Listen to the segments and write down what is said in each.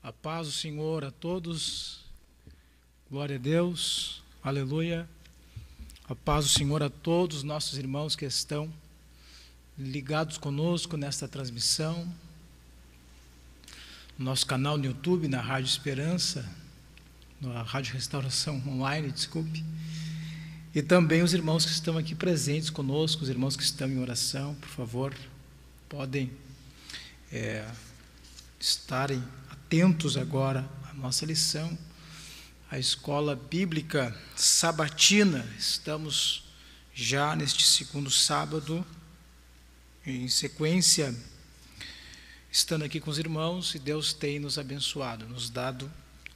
A paz do Senhor a todos, glória a Deus, aleluia. A paz do Senhor a todos os nossos irmãos que estão ligados conosco nesta transmissão, no nosso canal no YouTube, na Rádio Esperança, na Rádio Restauração Online, desculpe, e também os irmãos que estão aqui presentes conosco, os irmãos que estão em oração, por favor, podem estarem atentos agora à nossa lição, a Escola Bíblica Sabatina. Estamos já neste segundo sábado, em sequência, estando aqui com os irmãos, e Deus tem nos abençoado, nos dado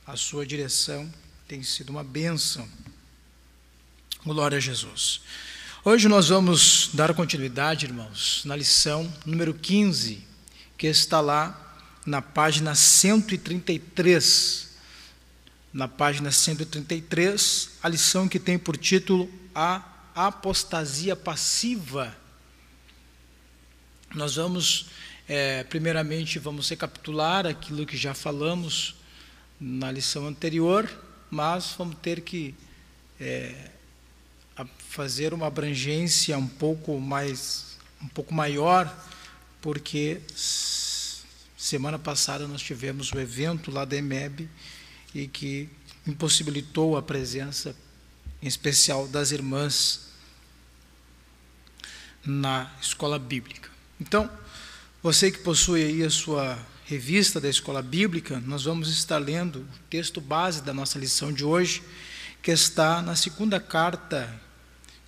a sua direção, tem sido uma bênção. Glória a Jesus. Hoje nós vamos dar continuidade, irmãos, na lição número 15, que está lá na página 133. Na página 133, a lição que tem por título A Apostasia Passiva. Nós vamos, primeiramente, vamos recapitular aquilo que já falamos na lição anterior, mas vamos ter que fazer uma abrangência um pouco maior, porque semana passada nós tivemos o evento lá da EMEB e que impossibilitou a presença, em especial das irmãs, na escola bíblica. Então, você que possui aí a sua revista da escola bíblica, nós vamos estar lendo o texto base da nossa lição de hoje, que está na segunda carta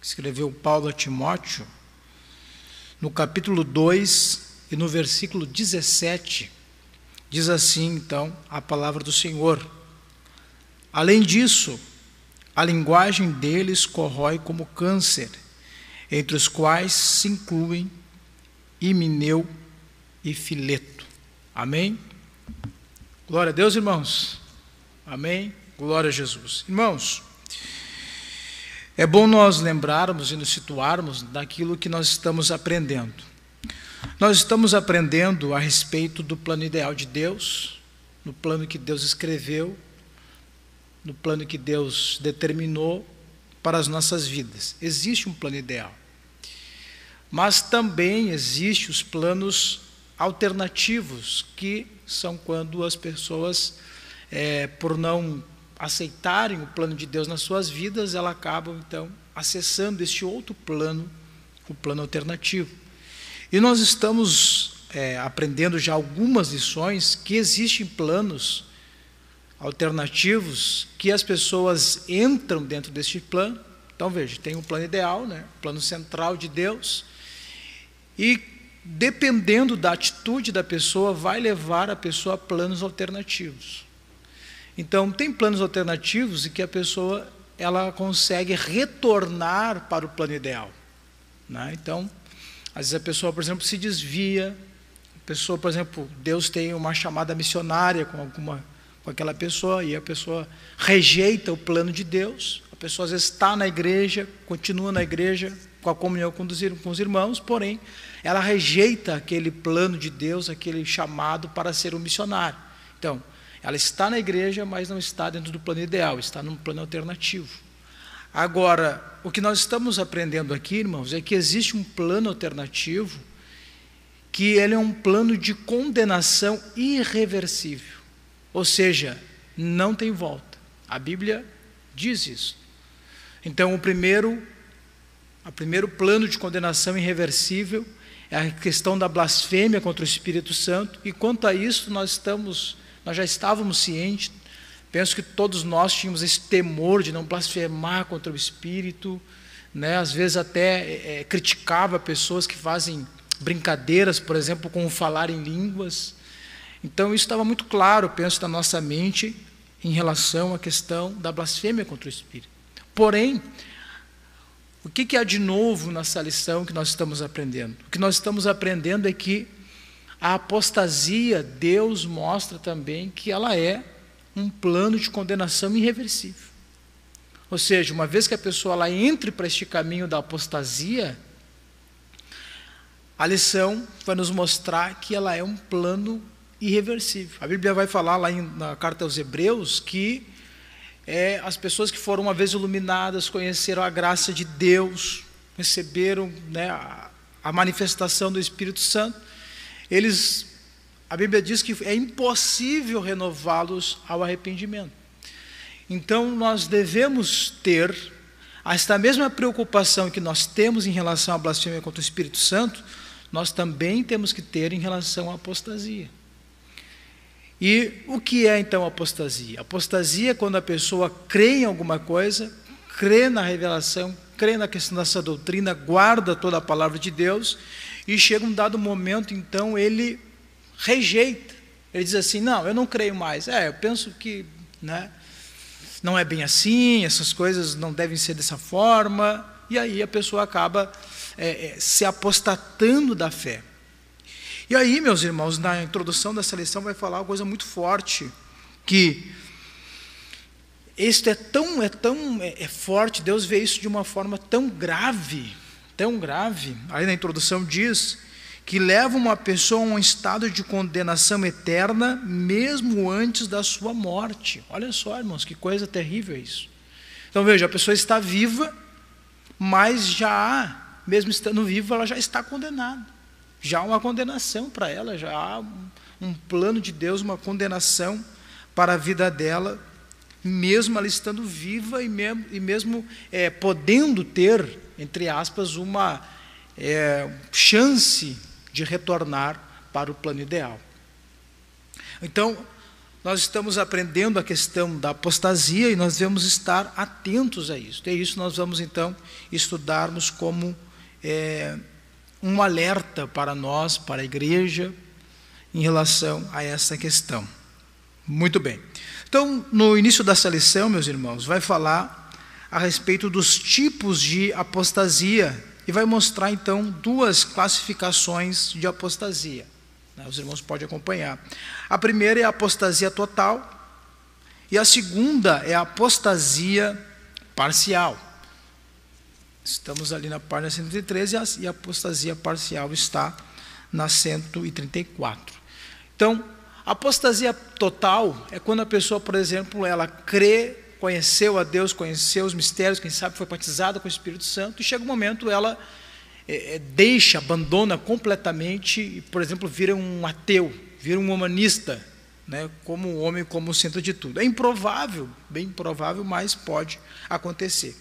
que escreveu Paulo a Timóteo, no capítulo 2 e no versículo 17, diz assim, então, a palavra do Senhor. Além disso, a linguagem deles corrói como câncer, entre os quais se incluem Himeneu e Fileto. Amém? Glória a Deus, irmãos. Amém? Glória a Jesus. Irmãos, é bom nós lembrarmos e nos situarmos daquilo que nós estamos aprendendo. Nós estamos aprendendo a respeito do plano ideal de Deus, no plano que Deus escreveu, no plano que Deus determinou para as nossas vidas. Existe um plano ideal, mas também existem os planos alternativos, que são quando as pessoas, por não aceitarem o plano de Deus nas suas vidas, elas acabam, então, acessando este outro plano, o plano alternativo. E nós estamos aprendendo já algumas lições que existem planos alternativos que as pessoas entram dentro deste plano. Então, veja, tem um plano ideal, né? Plano central de Deus, e dependendo da atitude da pessoa, vai levar a pessoa a planos alternativos. Então, tem planos alternativos em que a pessoa ela consegue retornar para o plano ideal, né? Então, às vezes a pessoa, por exemplo, se desvia, a pessoa, por exemplo, Deus tem uma chamada missionária com aquela pessoa, e a pessoa rejeita o plano de Deus. A pessoa às vezes está na igreja, continua na igreja, com a comunhão com os irmãos, porém, ela rejeita aquele plano de Deus, aquele chamado para ser um missionário. Então, ela está na igreja, mas não está dentro do plano ideal, está num plano alternativo. Agora, o que nós estamos aprendendo aqui, irmãos, é que existe um plano alternativo, que ele é um plano de condenação irreversível. Ou seja, não tem volta. A Bíblia diz isso. Então, o primeiro plano de condenação irreversível é a questão da blasfêmia contra o Espírito Santo, e quanto a isso nós já estávamos cientes. Penso que todos nós tínhamos esse temor de não blasfemar contra o Espírito, né? Às vezes até criticava pessoas que fazem brincadeiras, por exemplo, com o falar em línguas. Então isso estava muito claro, penso, na nossa mente em relação à questão da blasfêmia contra o Espírito. Porém, o que há de novo nessa lição que nós estamos aprendendo? O que nós estamos aprendendo é que a apostasia, Deus mostra também que ela é um plano de condenação irreversível. Ou seja, uma vez que a pessoa ela entre para este caminho da apostasia, a lição vai nos mostrar que ela é um plano irreversível. A Bíblia vai falar lá na carta aos Hebreus que as pessoas que foram uma vez iluminadas, conheceram a graça de Deus, receberam, né, a manifestação do Espírito Santo, a Bíblia diz que é impossível renová-los ao arrependimento. Então nós devemos ter esta mesma preocupação que nós temos em relação à blasfêmia contra o Espírito Santo, nós também temos que ter em relação à apostasia. E o que é então apostasia? Apostasia é quando a pessoa crê em alguma coisa, crê na revelação, crê na questão dessa doutrina, guarda toda a palavra de Deus, e chega um dado momento, então, ele rejeita. Ele diz assim, não, eu não creio mais. Eu penso que, né, não é bem assim, essas coisas não devem ser dessa forma, e aí a pessoa acaba se apostatando da fé. E aí, meus irmãos, na introdução dessa lição vai falar uma coisa muito forte, que isto é forte, Deus vê isso de uma forma tão grave, aí na introdução diz, que leva uma pessoa a um estado de condenação eterna, mesmo antes da sua morte. Olha só, irmãos, que coisa terrível isso. Então veja, a pessoa está viva, mas mesmo estando viva, ela já está condenada. Já há uma condenação para ela, já há um plano de Deus, uma condenação para a vida dela, mesmo ela estando viva e mesmo podendo ter, entre aspas, uma chance de retornar para o plano ideal. Então, nós estamos aprendendo a questão da apostasia e nós devemos estar atentos a isso. E isso nós vamos, então, estudarmos como um alerta para nós, para a igreja, em relação a essa questão. Muito bem. Então, no início dessa lição, meus irmãos, vai falar a respeito dos tipos de apostasia e vai mostrar, então, duas classificações de apostasia. Os irmãos podem acompanhar. A primeira é a apostasia total e a segunda é a apostasia parcial. Estamos ali na página 113 e a apostasia parcial está na 134. Então, a apostasia total é quando a pessoa, por exemplo, ela crê, conheceu a Deus, conheceu os mistérios, quem sabe foi batizada com o Espírito Santo, e chega um momento ela abandona completamente e, por exemplo, vira um ateu, vira um humanista, né, como um homem, como o centro de tudo. É improvável, bem improvável, mas pode acontecer.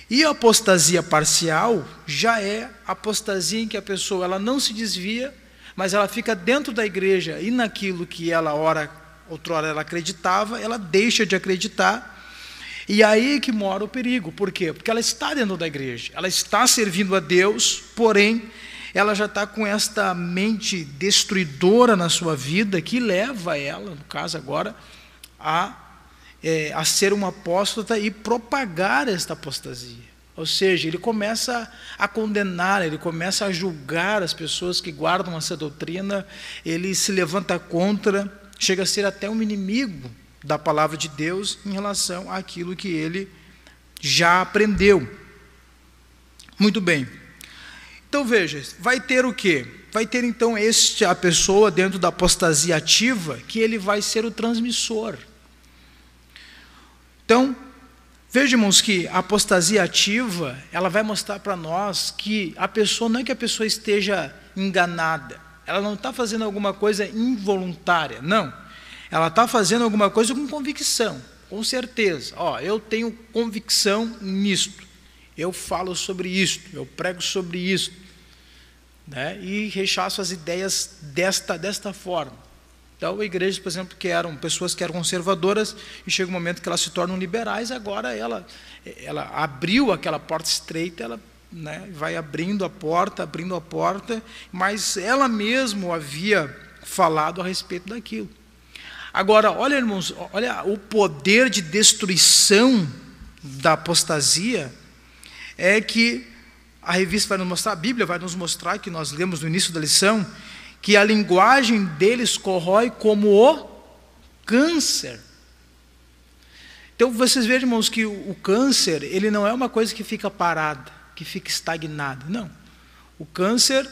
E a apostasia parcial já é a apostasia em que a pessoa ela não se desvia, mas ela fica dentro da igreja e naquilo que ela outrora ela acreditava, ela deixa de acreditar, e aí que mora o perigo. Por quê? Porque ela está dentro da igreja, ela está servindo a Deus, porém, ela já está com esta mente destruidora na sua vida, que leva ela, no caso agora, a ser uma apóstata e propagar esta apostasia. Ou seja, ele começa a condenar, ele começa a julgar as pessoas que guardam essa doutrina, ele se levanta contra, chega a ser até um inimigo da palavra de Deus em relação àquilo que ele já aprendeu. Muito bem. Então veja, vai ter o quê? Vai ter então a pessoa dentro da apostasia ativa, que ele vai ser o transmissor. Então, vejamos que a apostasia ativa, ela vai mostrar para nós que a pessoa, não é que a pessoa esteja enganada, ela não está fazendo alguma coisa involuntária, não. Ela está fazendo alguma coisa com convicção, com certeza. Eu tenho convicção nisto, eu falo sobre isto, eu prego sobre isto, né? E rechaço as ideias desta forma. Então, igrejas, por exemplo, que eram pessoas que eram conservadoras, e chega um momento que elas se tornam liberais, agora ela abriu aquela porta estreita, ela, né, vai abrindo a porta, mas ela mesma havia falado a respeito daquilo. Agora, olha, irmãos, olha o poder de destruição da apostasia, é que a revista vai nos mostrar, a Bíblia vai nos mostrar, que nós lemos no início da lição, que a linguagem deles corrói como o câncer. Então, vocês vejam, irmãos, que o câncer, ele não é uma coisa que fica parada, que fica estagnada, não. O câncer,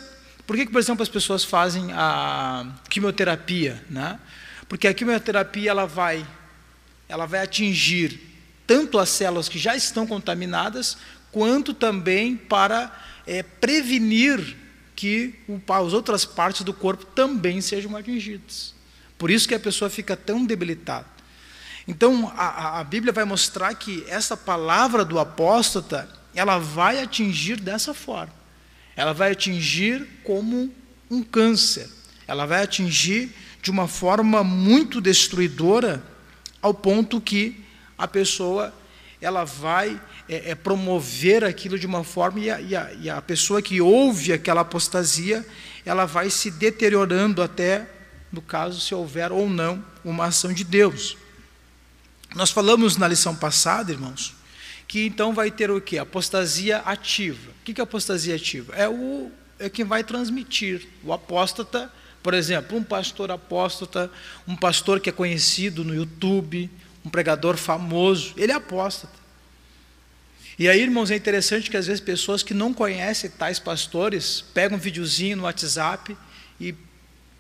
Por que, por exemplo, as pessoas fazem a quimioterapia, né? Porque a quimioterapia ela vai atingir tanto as células que já estão contaminadas, quanto também para prevenir que as outras partes do corpo também sejam atingidas. Por isso que a pessoa fica tão debilitada. Então, a Bíblia vai mostrar que essa palavra do apóstata, ela vai atingir dessa forma. Ela vai atingir como um câncer. Ela vai atingir de uma forma muito destruidora, ao ponto que a pessoa ela vai promover aquilo de uma forma, e a pessoa que ouve aquela apostasia, ela vai se deteriorando até, no caso, se houver ou não uma ação de Deus. Nós falamos na lição passada, irmãos, que então vai ter o quê? Apostasia ativa. O que é apostasia ativa? É quem vai transmitir. O apóstata, por exemplo, um pastor apóstata, um pastor que é conhecido no YouTube, um pregador famoso, ele é apóstata. E aí, irmãos, é interessante que às vezes pessoas que não conhecem tais pastores, pegam um videozinho no WhatsApp e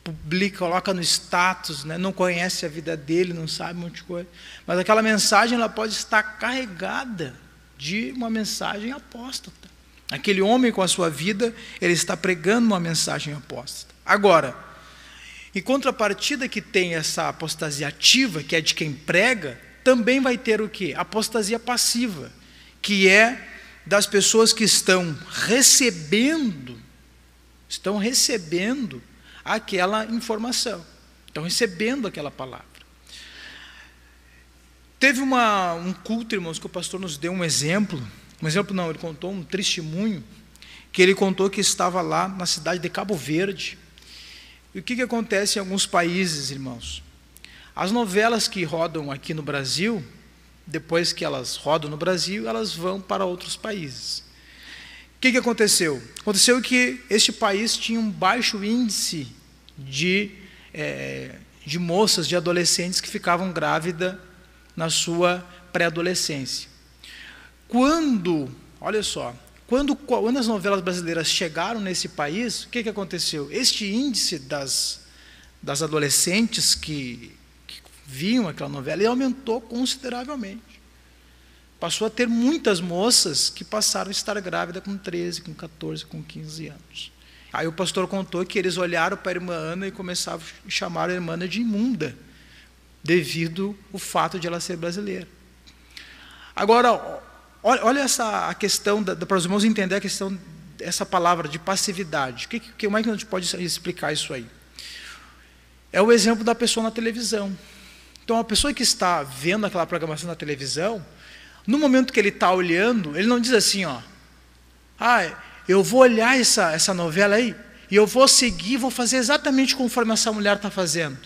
publica, coloca no status, né? Não conhece a vida dele, não sabe um monte de coisa. Mas aquela mensagem ela pode estar carregada de uma mensagem apóstata. Aquele homem com a sua vida, ele está pregando uma mensagem apóstata. Agora, em contrapartida que tem essa apostasia ativa, que é de quem prega, também vai ter o quê? Apostasia passiva, que é das pessoas que estão recebendo aquela informação, estão recebendo aquela palavra. Teve um culto, irmãos, que o pastor nos deu um exemplo não, ele contou um testemunho, que ele contou que estava lá na cidade de Cabo Verde. E o que acontece em alguns países, irmãos? As novelas que rodam aqui no Brasil, depois que elas rodam no Brasil, elas vão para outros países. O que aconteceu? Aconteceu que este país tinha um baixo índice de moças, de adolescentes que ficavam grávidas na sua pré-adolescência. Olha só, quando as novelas brasileiras chegaram nesse país, o que aconteceu? Este índice das adolescentes que viam aquela novela, ele aumentou consideravelmente. Passou a ter muitas moças que passaram a estar grávidas com 13, com 14, com 15 anos. Aí o pastor contou que eles olharam para a irmã Ana e começaram a chamar a irmã Ana de imunda, devido ao fato de ela ser brasileira. Agora, olha a questão, para os irmãos entenderem a questão dessa palavra de passividade. Como é que a gente pode explicar isso aí? É o exemplo da pessoa na televisão. Então, a pessoa que está vendo aquela programação na televisão, no momento que ele está olhando, ele não diz assim, eu vou olhar essa novela aí, e eu vou seguir, vou fazer exatamente conforme essa mulher está fazendo.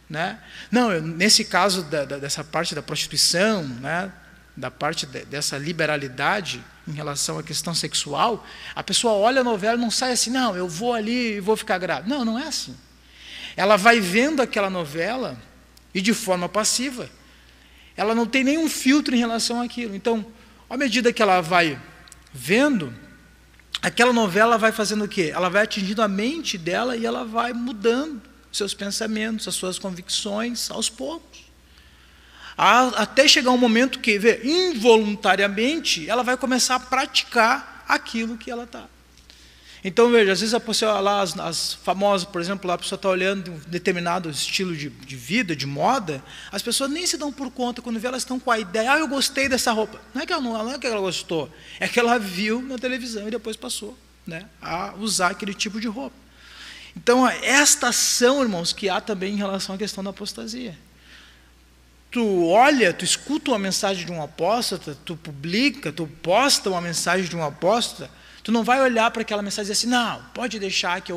Né? Não, nesse caso dessa parte da prostituição, né? Da parte dessa liberalidade em relação à questão sexual, a pessoa olha a novela e não sai assim, não, eu vou ali e vou ficar grávida. Não, não é assim. Ela vai vendo aquela novela e de forma passiva, ela não tem nenhum filtro em relação àquilo. Então, à medida que ela vai vendo, aquela novela vai fazendo o quê? Ela vai atingindo a mente dela e ela vai mudando seus pensamentos, as suas convicções, aos poucos. Até chegar um momento que, involuntariamente, ela vai começar a praticar aquilo que ela está. Então, veja, às vezes a pessoa lá, as famosas, por exemplo, lá a pessoa está olhando um determinado estilo de vida, de moda, as pessoas nem se dão por conta, quando vê, elas estão com a ideia, eu gostei dessa roupa. Não é que ela gostou, é que ela viu na televisão e depois passou, né, a usar aquele tipo de roupa. Então, esta ação, irmãos, que há também em relação à questão da apostasia. Tu olha, tu escuta uma mensagem de um apóstata, tu publica, tu posta uma mensagem de um apóstata, tu não vai olhar para aquela mensagem e dizer assim, não, pode deixar que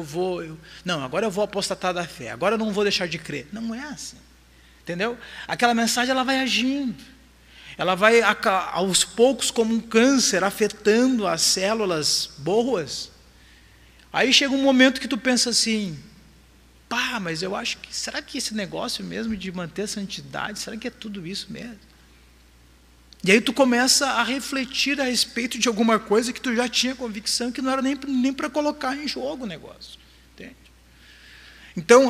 não, agora eu vou apostatar da fé, agora eu não vou deixar de crer. Não é assim, entendeu? Aquela mensagem, ela vai agindo, ela vai aos poucos como um câncer, afetando as células boas. Aí chega um momento que tu pensa assim, mas eu acho que, será que esse negócio mesmo de manter a santidade, será que é tudo isso mesmo? E aí tu começa a refletir a respeito de alguma coisa que tu já tinha convicção que não era nem para colocar em jogo o negócio. Então,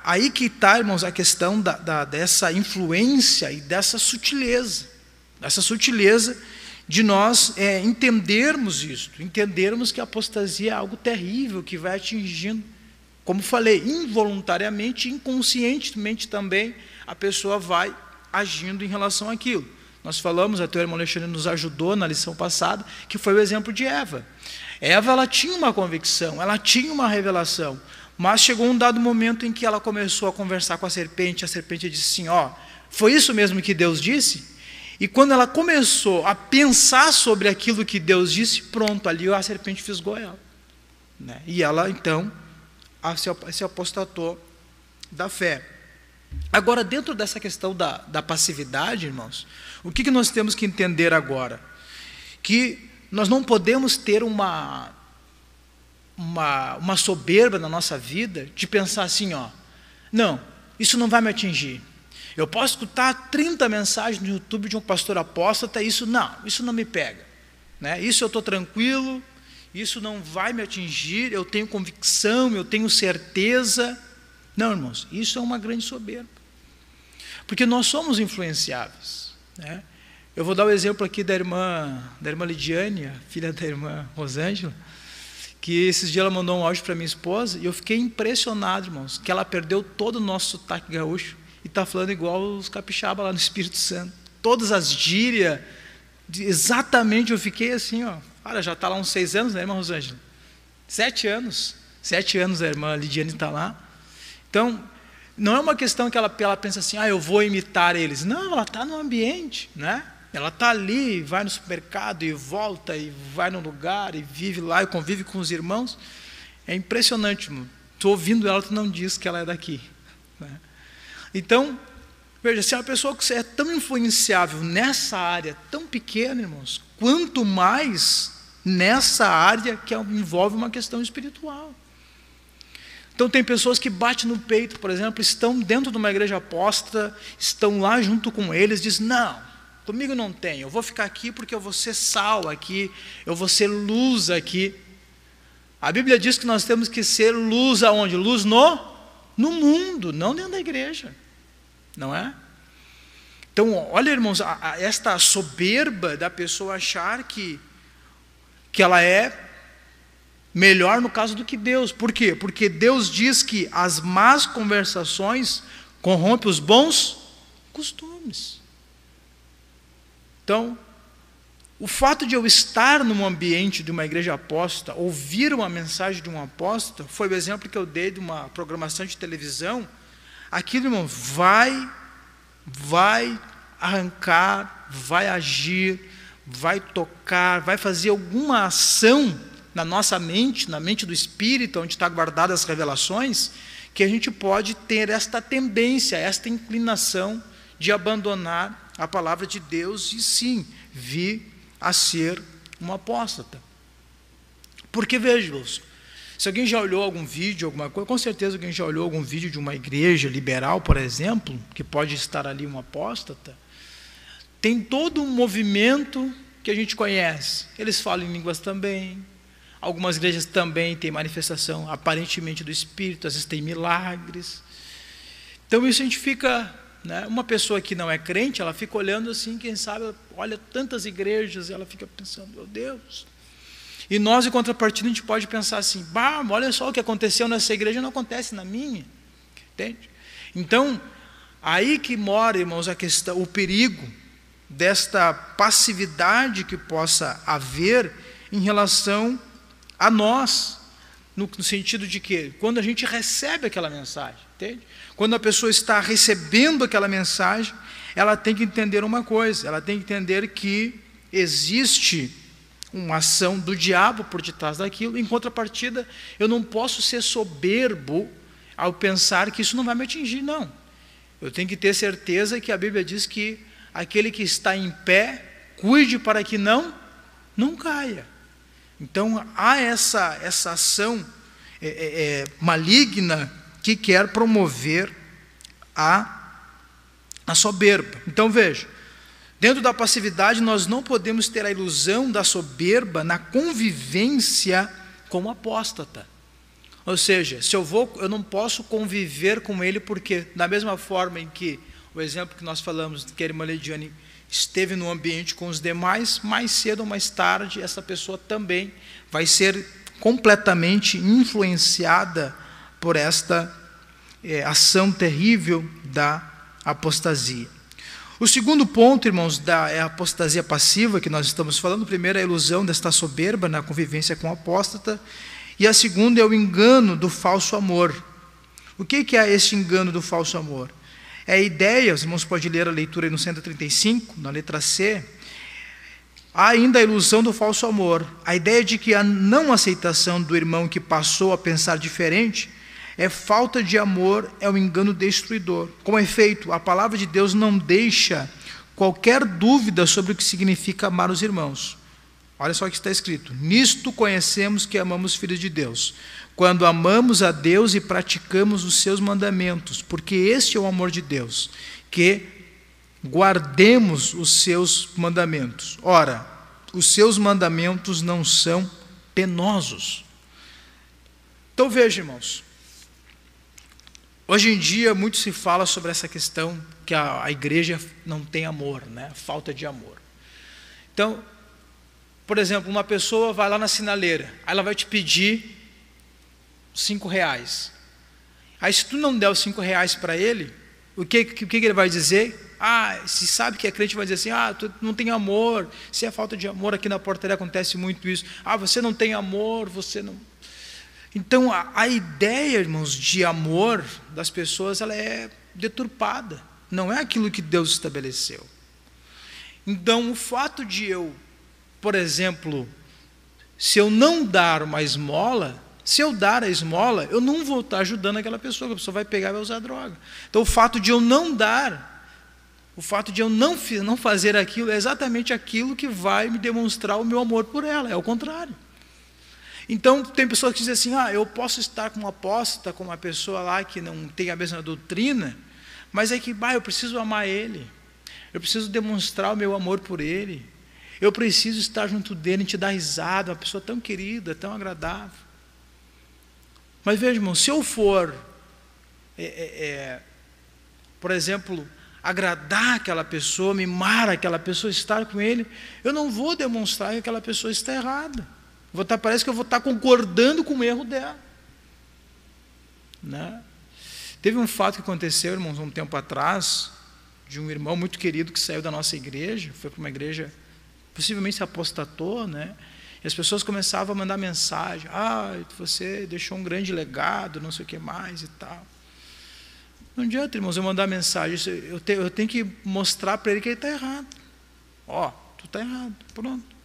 aí que está, irmãos, a questão dessa influência e dessa sutileza de nós entendermos isso, entendermos que a apostasia é algo terrível, que vai atingindo, como falei, involuntariamente, inconscientemente também, a pessoa vai agindo em relação àquilo. Nós falamos, até o irmão Alexandre nos ajudou na lição passada, que foi o exemplo de Eva. Eva, ela tinha uma convicção, ela tinha uma revelação, mas chegou um dado momento em que ela começou a conversar com a serpente disse assim, foi isso mesmo que Deus disse? E quando ela começou a pensar sobre aquilo que Deus disse, pronto, ali a serpente fisgou ela. Né? E ela, então, se apostatou da fé. Agora, dentro dessa questão da passividade, irmãos, o que nós temos que entender agora? Que nós não podemos ter uma soberba na nossa vida de pensar assim, não, isso não vai me atingir. Eu posso escutar 30 mensagens no YouTube de um pastor apóstata, isso não me pega. Né? Isso eu estou tranquilo, isso não vai me atingir, eu tenho convicção, eu tenho certeza. Não, irmãos, isso é uma grande soberba. Porque nós somos influenciáveis. Né? Eu vou dar o exemplo aqui da irmã Lidiane, filha da irmã Rosângela, que esses dias ela mandou um áudio para minha esposa, e eu fiquei impressionado, irmãos, que ela perdeu todo o nosso sotaque gaúcho, e está falando igual os capixaba lá no Espírito Santo. Todas as gírias, exatamente, eu fiquei assim, olha, já está lá uns 6 anos, né, irmã Rosângela? 7 anos. 7 anos a irmã Lidiane está lá. Então, não é uma questão que ela pensa assim, eu vou imitar eles. Não, ela está no ambiente, né? Ela está ali, vai no supermercado e volta, e vai no lugar, e vive lá, e convive com os irmãos. É impressionante, irmão. Estou ouvindo ela, tu não diz que ela é daqui. Né? Então, veja, se é uma pessoa que é tão influenciável nessa área tão pequena, irmãos, quanto mais nessa área que envolve uma questão espiritual. Então, tem pessoas que batem no peito, por exemplo, estão dentro de uma igreja apóstata, estão lá junto com eles, dizem, não, comigo não tem, eu vou ficar aqui porque eu vou ser sal aqui, eu vou ser luz aqui. A Bíblia diz que nós temos que ser luz aonde? Luz no mundo, não dentro da igreja. Não é? Então, olha, irmãos, esta soberba da pessoa achar que ela é melhor no caso do que Deus. Por quê? Porque Deus diz que as más conversações corrompem os bons costumes. Então, o fato de eu estar num ambiente de uma igreja apóstata, ouvir uma mensagem de um apóstata, foi o exemplo que eu dei de uma programação de televisão. Aquilo, irmão, vai arrancar, vai agir, vai tocar, vai fazer alguma ação na nossa mente, na mente do Espírito, onde está guardadas as revelações, que a gente pode ter esta tendência, esta inclinação de abandonar a palavra de Deus e sim, vir a ser um apóstata. Porque, vejam, se alguém já olhou algum vídeo, alguma coisa, com certeza alguém já olhou algum vídeo de uma igreja liberal, por exemplo, que pode estar ali um apóstata, tem todo um movimento que a gente conhece. Eles falam em línguas também, algumas igrejas também têm manifestação aparentemente do Espírito, às vezes tem milagres. Então isso a gente fica, né, uma pessoa que não é crente, ela fica olhando assim, quem sabe, olha tantas igrejas, e ela fica pensando, meu Deus. E nós, em contrapartida, a gente pode pensar assim, olha só o que aconteceu nessa igreja, não acontece na minha. Entende? Então, aí que mora, irmãos, a questão, o perigo desta passividade que possa haver em relação a nós, no sentido de que, quando a gente recebe aquela mensagem, entende? Quando a pessoa está recebendo aquela mensagem, ela tem que entender uma coisa, ela tem que entender que existe uma ação do diabo por detrás daquilo. Em contrapartida, eu não posso ser soberbo ao pensar que isso não vai me atingir, não. Eu tenho que ter certeza que a Bíblia diz que aquele que está em pé, cuide para que não caia. Então, há essa ação maligna que quer promover a soberba. Então, veja, dentro da passividade, nós não podemos ter a ilusão da soberba na convivência com o apóstata. Ou seja, eu não posso conviver com ele, porque da mesma forma em que o exemplo que nós falamos, que a irmã Lidiane esteve no ambiente com os demais, mais cedo ou mais tarde, essa pessoa também vai ser completamente influenciada por esta ação terrível da apostasia. O segundo ponto, irmãos, é a apostasia passiva, que nós estamos falando. O primeiro é a ilusão desta soberba na convivência com o apóstata, e a segunda é o engano do falso amor. O que é esse engano do falso amor? É a ideia, os irmãos podem ler a leitura aí no 135, na letra C, há ainda a ilusão do falso amor, a ideia de que a não aceitação do irmão que passou a pensar diferente é falta de amor, é um engano destruidor. Com efeito, a palavra de Deus não deixa qualquer dúvida sobre o que significa amar os irmãos. Olha só o que está escrito: nisto conhecemos que amamos filhos de Deus, quando amamos a Deus e praticamos os seus mandamentos, porque este é o amor de Deus, que guardemos os seus mandamentos. Ora, os seus mandamentos não são penosos. Então veja, irmãos, hoje em dia muito se fala sobre essa questão que a igreja não tem amor, né? Falta de amor. Então, por exemplo, uma pessoa vai lá na sinaleira, aí ela vai te pedir R$5. Aí se tu não der os R$5 para ele, o que ele vai dizer? Se sabe que é crente, vai dizer assim: tu não tem amor, se é falta de amor. Aqui na portaria acontece muito isso. Você não tem amor, você não... Então a ideia, irmãos, de amor das pessoas, ela é deturpada, não é aquilo que Deus estabeleceu. Então o fato de eu, por exemplo, se eu não dar uma esmola, se eu dar a esmola, eu não vou estar ajudando aquela pessoa, a pessoa vai pegar e vai usar droga. Então o fato de eu não dar, o fato de eu não fazer aquilo, é exatamente aquilo que vai me demonstrar o meu amor por ela, é o contrário. Então tem pessoas que dizem assim: eu posso estar com um apóstata, com uma pessoa lá que não tem a mesma doutrina, mas é que eu preciso amar ele, eu preciso demonstrar o meu amor por ele, eu preciso estar junto dele, te dar risada, uma pessoa tão querida, tão agradável. Mas veja, irmão, se eu for, por exemplo, agradar aquela pessoa, mimar aquela pessoa, estar com ele, eu não vou demonstrar que aquela pessoa está errada. Parece que eu vou estar concordando com o erro dela, né? Teve um fato que aconteceu, irmãos, um tempo atrás, de um irmão muito querido que saiu da nossa igreja, foi para uma igreja, possivelmente se apostatou, né? E as pessoas começavam a mandar mensagem: você deixou um grande legado, não sei o que mais e tal. Não adianta, irmãos, eu mandar mensagem, eu tenho que mostrar para ele que ele está errado. Tu está errado, pronto.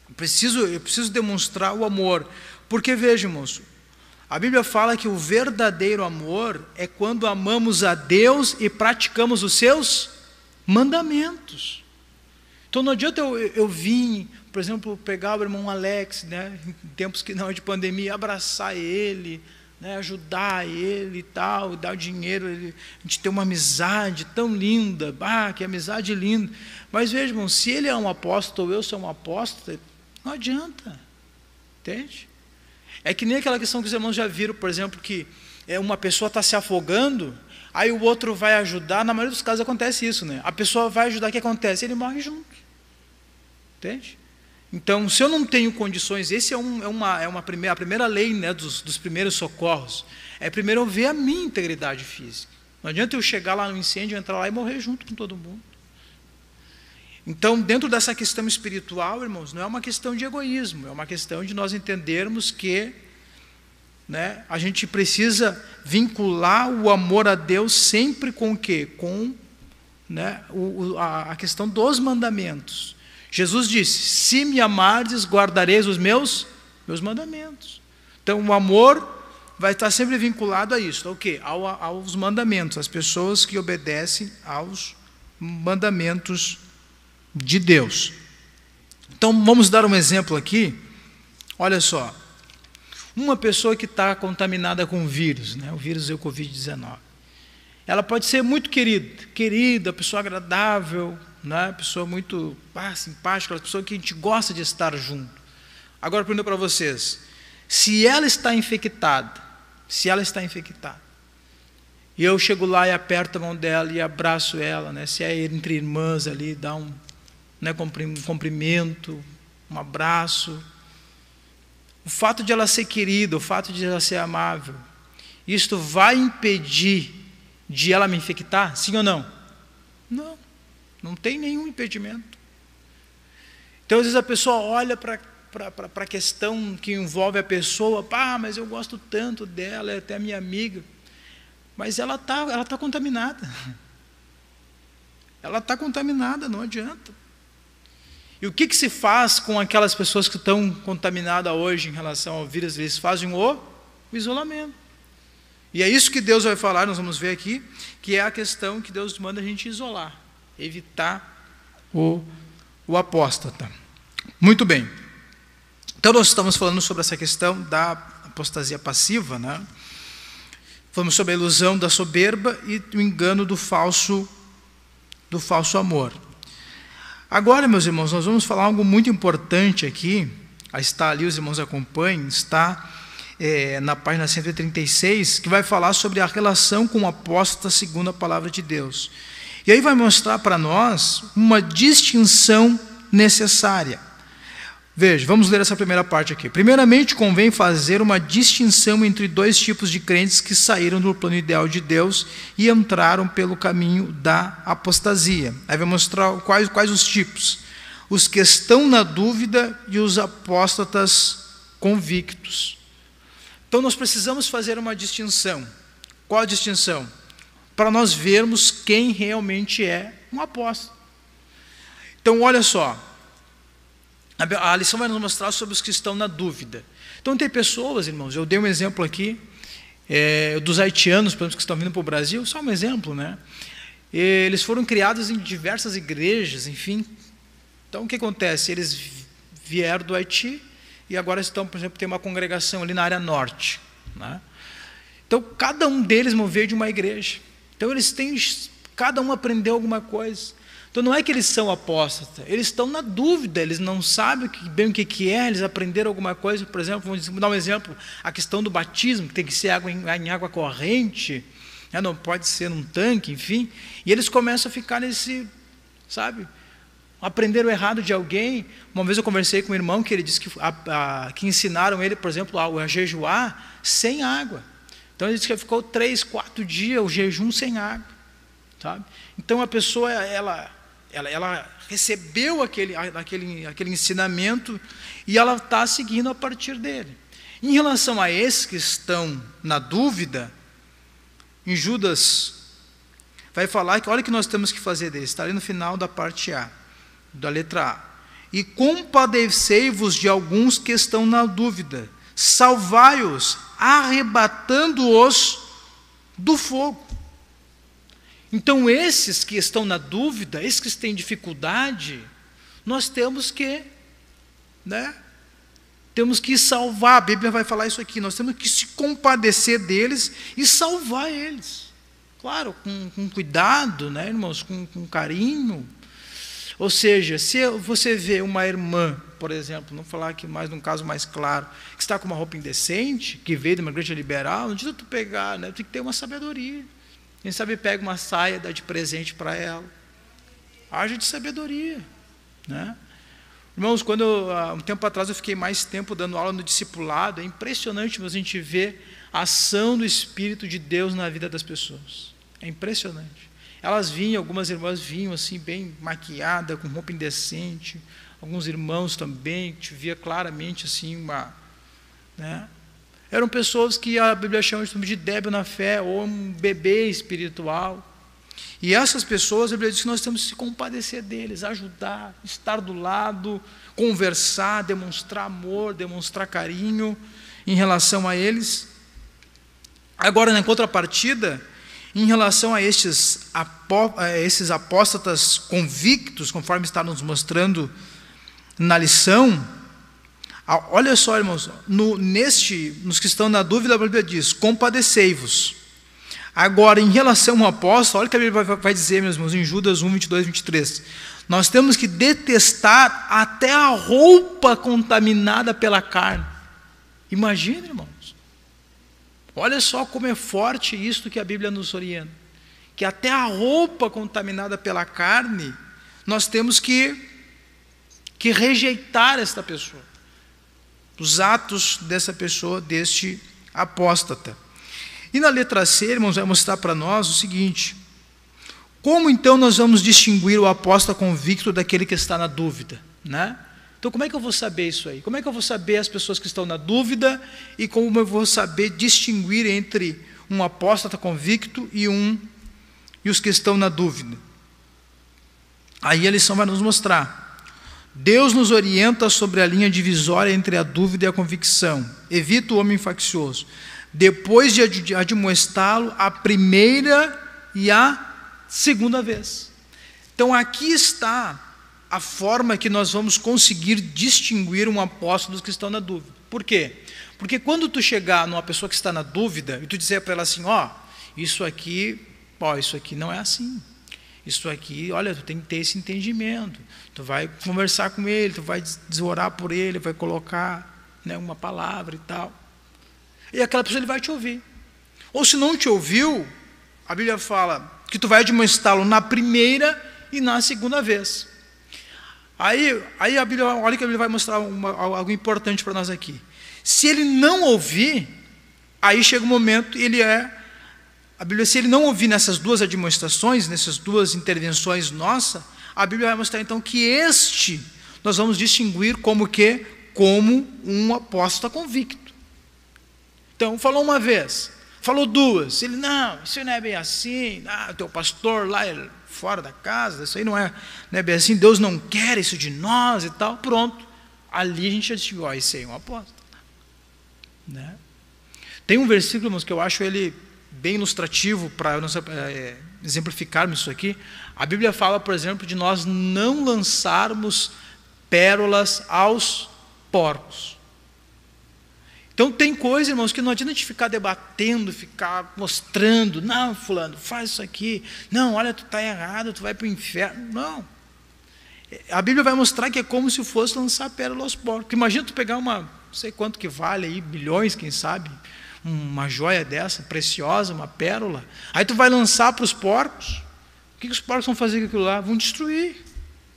Eu preciso demonstrar o amor, porque veja, irmãos, a Bíblia fala que o verdadeiro amor é quando amamos a Deus e praticamos os seus mandamentos. Então não adianta eu vir, por exemplo, pegar o irmão Alex, né, em tempos que não é de pandemia, abraçar ele, né, ajudar ele e tal, dar o dinheiro, a gente ter uma amizade tão linda, que amizade linda. Mas veja, irmão, se ele é um apóstolo ou eu sou um apóstolo, não adianta, entende? É que nem aquela questão que os irmãos já viram, por exemplo, que uma pessoa está se afogando, aí o outro vai ajudar. Na maioria dos casos acontece isso, né? A pessoa vai ajudar, o que acontece? Ele morre junto, entende? Então, se eu não tenho condições, esse a primeira lei, né, dos primeiros socorros. É primeiro eu ver a minha integridade física. Não adianta eu chegar lá no incêndio, entrar lá e morrer junto com todo mundo. Então, dentro dessa questão espiritual, irmãos, não é uma questão de egoísmo, é uma questão de nós entendermos que, né, a gente precisa vincular o amor a Deus sempre com o quê? Com, né, a questão dos mandamentos. Jesus disse: se me amardes, guardareis os meus mandamentos. Então, o amor vai estar sempre vinculado a isso, ao quê? Aos mandamentos, às pessoas que obedecem aos mandamentos de Deus. Então vamos dar um exemplo aqui. Olha só, uma pessoa que está contaminada com o vírus, né? O vírus é o Covid-19. Ela pode ser muito querida, pessoa agradável, né? Pessoa muito simpática, pessoa que a gente gosta de estar junto. Agora, pergunto para vocês: Se ela está infectada, e eu chego lá e aperto a mão dela e abraço ela, né? Se é entre irmãs ali, dá um cumprimento, um abraço. O fato de ela ser querida, o fato de ela ser amável, isto vai impedir de ela me infectar? Sim ou não? Não, não tem nenhum impedimento. Então, às vezes a pessoa olha para a questão que envolve a pessoa, mas eu gosto tanto dela, é até minha amiga, mas ela tá contaminada. Ela está contaminada, não adianta. E o que se faz com aquelas pessoas que estão contaminadas hoje em relação ao vírus? Eles fazem o isolamento. E é isso que Deus vai falar, nós vamos ver aqui, que é a questão que Deus manda a gente isolar, evitar o apóstata. Muito bem. Então nós estamos falando sobre essa questão da apostasia passiva, né? Falamos sobre a ilusão da soberba e o engano do falso amor. Agora, meus irmãos, nós vamos falar algo muito importante aqui. Está ali, os irmãos acompanhem, está na página 136, que vai falar sobre a relação com o apóstata segundo a palavra de Deus. E aí vai mostrar para nós uma distinção necessária. Veja, vamos ler essa primeira parte aqui. Primeiramente, convém fazer uma distinção entre dois tipos de crentes que saíram do plano ideal de Deus e entraram pelo caminho da apostasia. Aí vai mostrar quais os tipos. Os que estão na dúvida e os apóstatas convictos. Então, nós precisamos fazer uma distinção. Qual a distinção? Para nós vermos quem realmente é um apóstolo. Então, olha só. A lição vai nos mostrar sobre os que estão na dúvida. Então, tem pessoas, irmãos, eu dei um exemplo aqui, dos haitianos, por exemplo, que estão vindo para o Brasil, só um exemplo, né? Eles foram criados em diversas igrejas, enfim. Então, o que acontece? Eles vieram do Haiti e agora estão, por exemplo, tem uma congregação ali na área norte, né? Então, cada um deles veio de uma igreja. Então, cada um aprendeu alguma coisa. Então, não é que eles são apóstatas, eles estão na dúvida, eles não sabem bem o que é, eles aprenderam alguma coisa. Por exemplo, vamos dar um exemplo, a questão do batismo, que tem que ser em água corrente, né? Não pode ser num tanque, enfim. E eles começam a ficar aprenderam errado de alguém. Uma vez eu conversei com um irmão que ele disse que ensinaram ele, por exemplo, a jejuar sem água. Então, ele disse que ficou 3, 4 dias o jejum sem água, sabe? Então, a pessoa, ela recebeu aquele ensinamento e ela está seguindo a partir dele. Em relação a esses que estão na dúvida, em Judas vai falar que olha o que nós temos que fazer deles, está ali no final da parte A, da letra A. E compadecei-vos de alguns que estão na dúvida, salvai-os, arrebatando-os do fogo. Então, esses que estão na dúvida, esses que têm dificuldade, nós temos que salvar. A Bíblia vai falar isso aqui, nós temos que se compadecer deles e salvar eles. Claro, com cuidado, né, irmãos, com carinho. Ou seja, se você vê uma irmã, por exemplo, não falar aqui mais num caso mais claro, que está com uma roupa indecente, que veio de uma igreja liberal, não adianta tu pegar, né? Tem que ter uma sabedoria. Quem sabe pega uma saia, dá de presente para ela. Haja de sabedoria, né? Irmãos, um tempo atrás eu fiquei mais tempo dando aula no discipulado, é impressionante a gente ver a ação do Espírito de Deus na vida das pessoas. É impressionante. Elas vinham, algumas irmãs vinham assim, bem maquiadas, com roupa indecente, alguns irmãos também, que te via claramente assim, né? Eram pessoas que a Bíblia chama de débil na fé, ou um bebê espiritual. E essas pessoas, a Bíblia diz que nós temos que se compadecer deles, ajudar, estar do lado, conversar, demonstrar amor, demonstrar carinho em relação a eles. Agora, na contrapartida, em relação a esses apóstatas convictos, conforme está nos mostrando na lição, olha só, irmãos, nos que estão na dúvida, a Bíblia diz, compadecei-vos. Agora, em relação ao apóstolo, olha o que a Bíblia vai dizer, meus irmãos, em Judas 1, 22, 23. Nós temos que detestar até a roupa contaminada pela carne. Imagina, irmãos. Olha só como é forte isto que a Bíblia nos orienta. Que até a roupa contaminada pela carne, nós temos que rejeitar esta pessoa. Os atos dessa pessoa, deste apóstata. E na letra C, irmãos, vai mostrar para nós o seguinte: como então nós vamos distinguir o apóstata convicto daquele que está na dúvida, né? Então como é que eu vou saber isso aí? Como é que eu vou saber as pessoas que estão na dúvida e como eu vou saber distinguir entre um apóstata convicto e os que estão na dúvida? Aí a lição vai nos mostrar. Deus nos orienta sobre a linha divisória entre a dúvida e a convicção. Evita o homem faccioso. Depois de admoestá-lo a primeira e a segunda vez. Então aqui está a forma que nós vamos conseguir distinguir um apóstolo dos que estão na dúvida. Por quê? Porque quando tu chegar numa pessoa que está na dúvida e tu dizer para ela assim, isso aqui não é assim. Isso aqui, olha, tu tem que ter esse entendimento. Tu vai conversar com ele, tu vai orar por ele, vai colocar, né, uma palavra e tal. E aquela pessoa ele vai te ouvir. Ou se não te ouviu, a Bíblia fala que tu vai admoestá-lo na primeira e na segunda vez. Aí a Bíblia, olha que a Bíblia vai mostrar algo importante para nós aqui. Se ele não ouvir, aí chega o momento, a Bíblia, se ele não ouvir nessas duas admoestações, nessas duas intervenções nossas, a Bíblia vai mostrar então que nós vamos distinguir como um apóstata convicto. Então, falou uma vez, falou duas, ele, não, isso não é bem assim, o teu pastor lá é fora da casa, isso aí não é bem assim, Deus não quer isso de nós e tal, pronto. Ali a gente já distinguiu, isso aí é um apóstata. Né? Tem um versículo, irmãos, que eu acho ele bem ilustrativo para nós exemplificarmos isso aqui. A Bíblia fala, por exemplo, de nós não lançarmos pérolas aos porcos. Então tem coisa, irmãos, que não adianta a gente ficar debatendo, ficar mostrando, não, fulano, faz isso aqui, não, olha, tu está errado, tu vai para o inferno. Não. A Bíblia vai mostrar que é como se fosse lançar pérola aos porcos. Imagina tu pegar não sei quanto que vale aí, bilhões, quem sabe, uma joia dessa, preciosa, uma pérola, aí tu vai lançar para os porcos. O que os porcos vão fazer com aquilo lá? Vão destruir,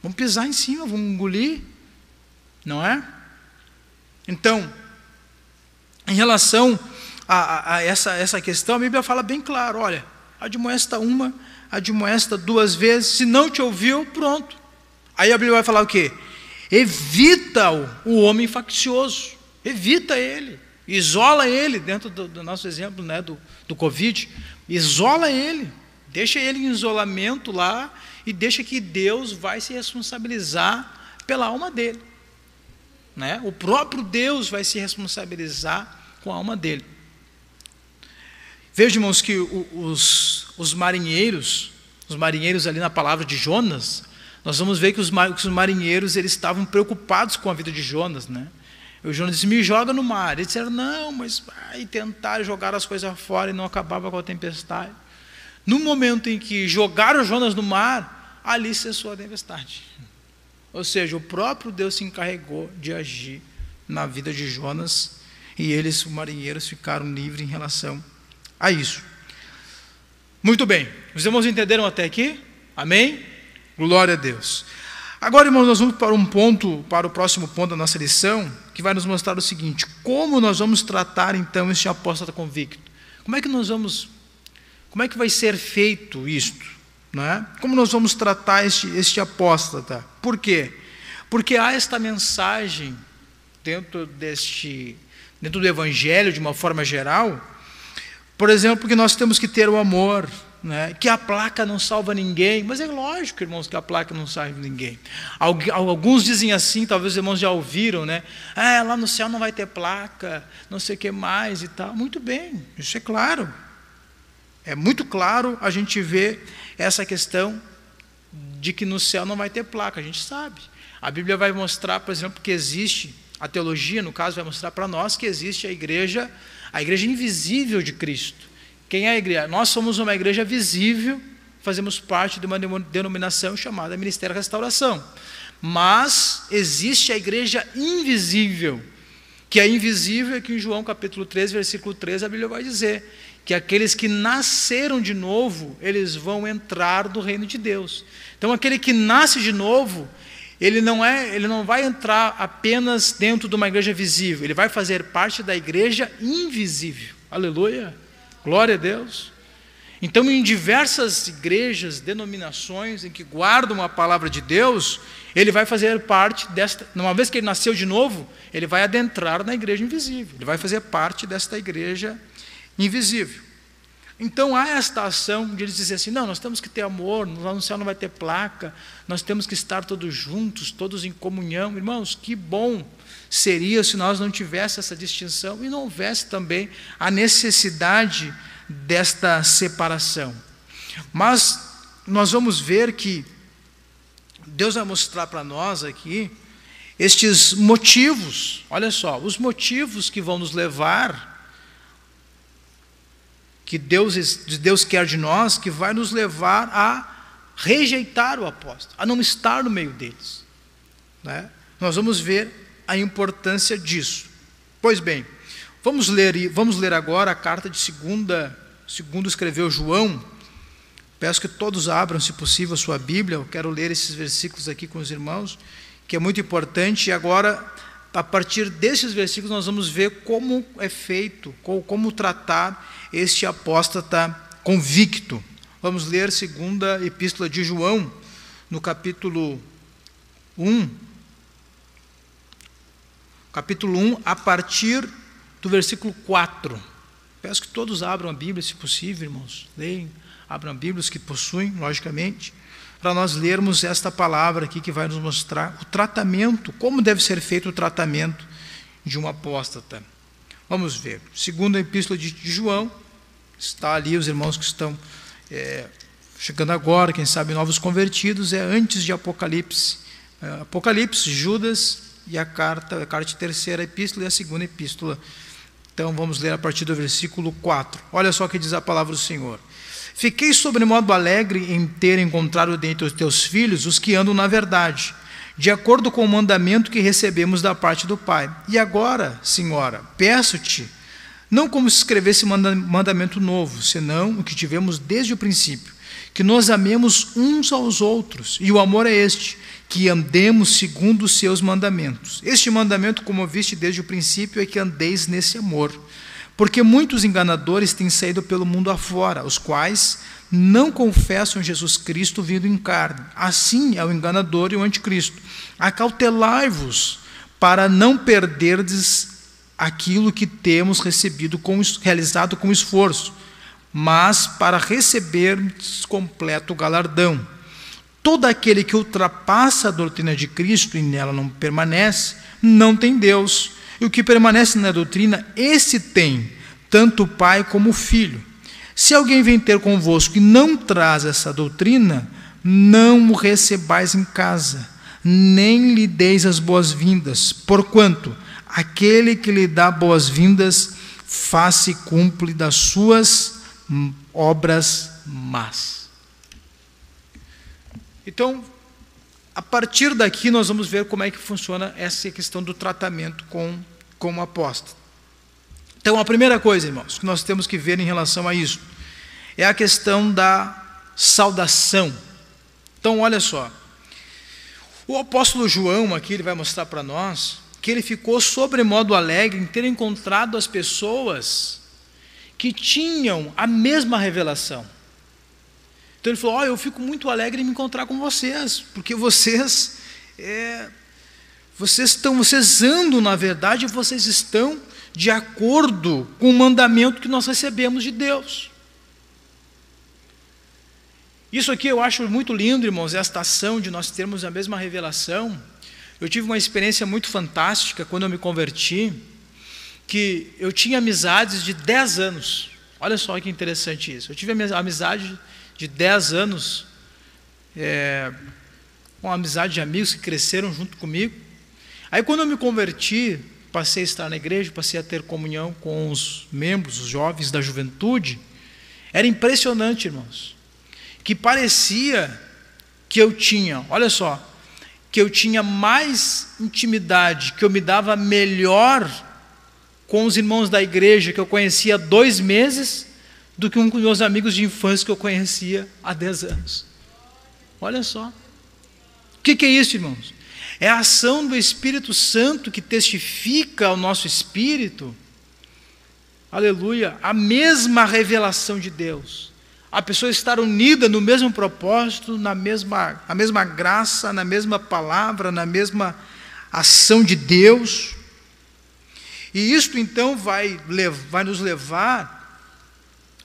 vão pisar em cima, vão engolir, não é? Então, em relação a essa questão, a Bíblia fala bem claro, olha, admoesta uma, admoesta duas vezes, se não te ouviu, pronto. Aí a Bíblia vai falar o quê? Evita o homem faccioso, evita ele, isola ele, dentro do nosso exemplo, né, do Covid, isola ele, deixa ele em isolamento lá e deixa que Deus vai se responsabilizar pela alma dele. Né? O próprio Deus vai se responsabilizar com a alma dele. Veja, irmãos, que os marinheiros ali na palavra de Jonas, nós vamos ver que os marinheiros eles estavam preocupados com a vida de Jonas, né? O Jonas disse, me joga no mar. Eles disseram, não, mas vai tentar jogar as coisas fora e não acabava com a tempestade. No momento em que jogaram Jonas no mar, ali cessou a tempestade. Ou seja, o próprio Deus se encarregou de agir na vida de Jonas e eles, os marinheiros, ficaram livres em relação a isso. Muito bem, os irmãos entenderam até aqui? Amém? Glória a Deus. Agora, irmãos, nós vamos para o próximo ponto da nossa lição, que vai nos mostrar o seguinte: como nós vamos tratar então este apóstata convicto? Como é que vai ser feito isto? Não é? Como nós vamos tratar este apóstata? Por quê? Porque há esta mensagem dentro do Evangelho, de uma forma geral, por exemplo, que nós temos que ter o amor, né? Que a placa não salva ninguém, mas é lógico, irmãos, que a placa não salva ninguém. Alguns dizem assim, talvez os irmãos já ouviram, né? Lá no céu não vai ter placa, não sei o que mais e tal. Muito bem, isso é claro. É muito claro a gente ver essa questão de que no céu não vai ter placa, a gente sabe. A Bíblia vai mostrar, por exemplo, que existe, a teologia, no caso, vai mostrar para nós que existe a igreja invisível de Cristo. Quem é a igreja? Nós somos uma igreja visível, fazemos parte de uma denominação chamada Ministério da Restauração. Mas existe a igreja invisível, que é invisível, é que em João capítulo 3, versículo 13, a Bíblia vai dizer que aqueles que nasceram de novo, eles vão entrar no reino de Deus. Então, aquele que nasce de novo, ele não vai entrar apenas dentro de uma igreja visível, ele vai fazer parte da igreja invisível. Aleluia! Glória a Deus! Então, em diversas igrejas, denominações em que guardam a palavra de Deus, ele vai fazer parte desta, uma vez que ele nasceu de novo, ele vai adentrar na igreja invisível, ele vai fazer parte desta igreja invisível. Então há esta ação de eles dizer assim, não, nós temos que ter amor, lá no céu não vai ter placa, nós temos que estar todos juntos, todos em comunhão. Irmãos, que bom seria se nós não tivéssemos essa distinção e não houvesse também a necessidade desta separação. Mas nós vamos ver que Deus vai mostrar para nós aqui estes motivos, olha só, os motivos que vão nos levar, que Deus quer de nós, que vai nos levar a rejeitar o apóstolo, a não estar no meio deles, né? Nós vamos ver a importância disso. Pois bem, vamos ler agora a carta de segundo escreveu João. Peço que todos abram, se possível, a sua Bíblia. Eu quero ler esses versículos aqui com os irmãos, que é muito importante. E agora, a partir desses versículos, nós vamos ver como é feito, como tratar este apóstata convicto. Vamos ler segunda epístola de João, no capítulo 1. Capítulo 1, a partir do versículo 4. Peço que todos abram a Bíblia, se possível, irmãos. Leiam, abram a Bíblia, os que possuem, logicamente, para nós lermos esta palavra aqui que vai nos mostrar o tratamento, como deve ser feito o tratamento de um apóstata. Vamos ver. Segunda epístola de João, está ali os irmãos que estão chegando agora, quem sabe novos convertidos, é antes de Apocalipse. Apocalipse, Judas e a carta de terceira epístola e a segunda epístola. Então vamos ler a partir do versículo 4. Olha só o que diz a palavra do Senhor. Fiquei sobremodo alegre em ter encontrado dentre os teus filhos os que andam na verdade, de acordo com o mandamento que recebemos da parte do Pai. E agora, Senhora, peço-te, não como se escrevesse mandamento novo, senão o que tivemos desde o princípio, que nos amemos uns aos outros. E o amor é este, que andemos segundo os seus mandamentos. Este mandamento, como viste desde o princípio, é que andeis nesse amor. Porque muitos enganadores têm saído pelo mundo afora, os quais não confessam Jesus Cristo vindo em carne. Assim é o enganador e o anticristo. Acautelai-vos para não perderdes aquilo que temos realizado com esforço, mas para receberdes completo galardão. Todo aquele que ultrapassa a doutrina de Cristo e nela não permanece, não tem Deus. E o que permanece na doutrina, esse tem, tanto o Pai como o Filho. Se alguém vem ter convosco e não traz essa doutrina, não o recebais em casa, nem lhe deis as boas-vindas, porquanto aquele que lhe dá boas-vindas faz-se cúmplice das suas obras más. Então, a partir daqui nós vamos ver como é que funciona essa questão do tratamento com o apóstolo. Então, a primeira coisa, irmãos, que nós temos que ver em relação a isso, é a questão da saudação. Então, olha só, o apóstolo João aqui, ele vai mostrar para nós, que ele ficou sobremodo alegre em ter encontrado as pessoas que tinham a mesma revelação. Então ele falou, eu fico muito alegre em me encontrar com vocês, porque vocês andam na verdade, vocês estão de acordo com o mandamento que nós recebemos de Deus. Isso aqui eu acho muito lindo, irmãos, esta ação de nós termos a mesma revelação. Eu tive uma experiência muito fantástica quando eu me converti, que eu tinha amizades de 10 anos. Olha só que interessante isso. Eu tive amizade de 10 anos, uma amizade de amigos que cresceram junto comigo. Aí quando eu me converti, passei a estar na igreja, passei a ter comunhão com os membros, os jovens da juventude. Era impressionante, irmãos, que parecia que eu tinha, olha só, que eu tinha mais intimidade, que eu me dava melhor com os irmãos da igreja que eu conhecia há 2 meses do que com meus amigos de infância que eu conhecia há 10 anos. Olha só. O que é isso, irmãos? É a ação do Espírito Santo que testifica ao nosso espírito, aleluia, a mesma revelação de Deus. A pessoa estar unida no mesmo propósito, a mesma graça, na mesma palavra, na mesma ação de Deus. E isto então vai nos levar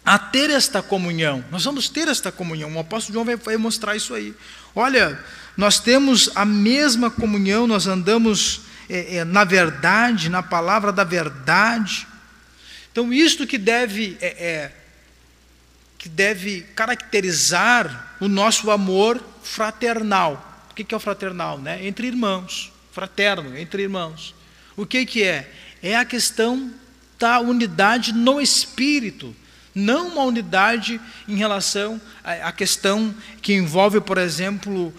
a ter esta comunhão. Nós vamos ter esta comunhão. O apóstolo João vai mostrar isso aí. Olha, nós temos a mesma comunhão, nós andamos na verdade, na palavra da verdade. Então, isto que deve caracterizar o nosso amor fraternal. O que é o fraternal? Né? Entre irmãos. Fraterno, entre irmãos. O que é? É a questão da unidade no espírito. Não uma unidade em relação à questão que envolve, por exemplo,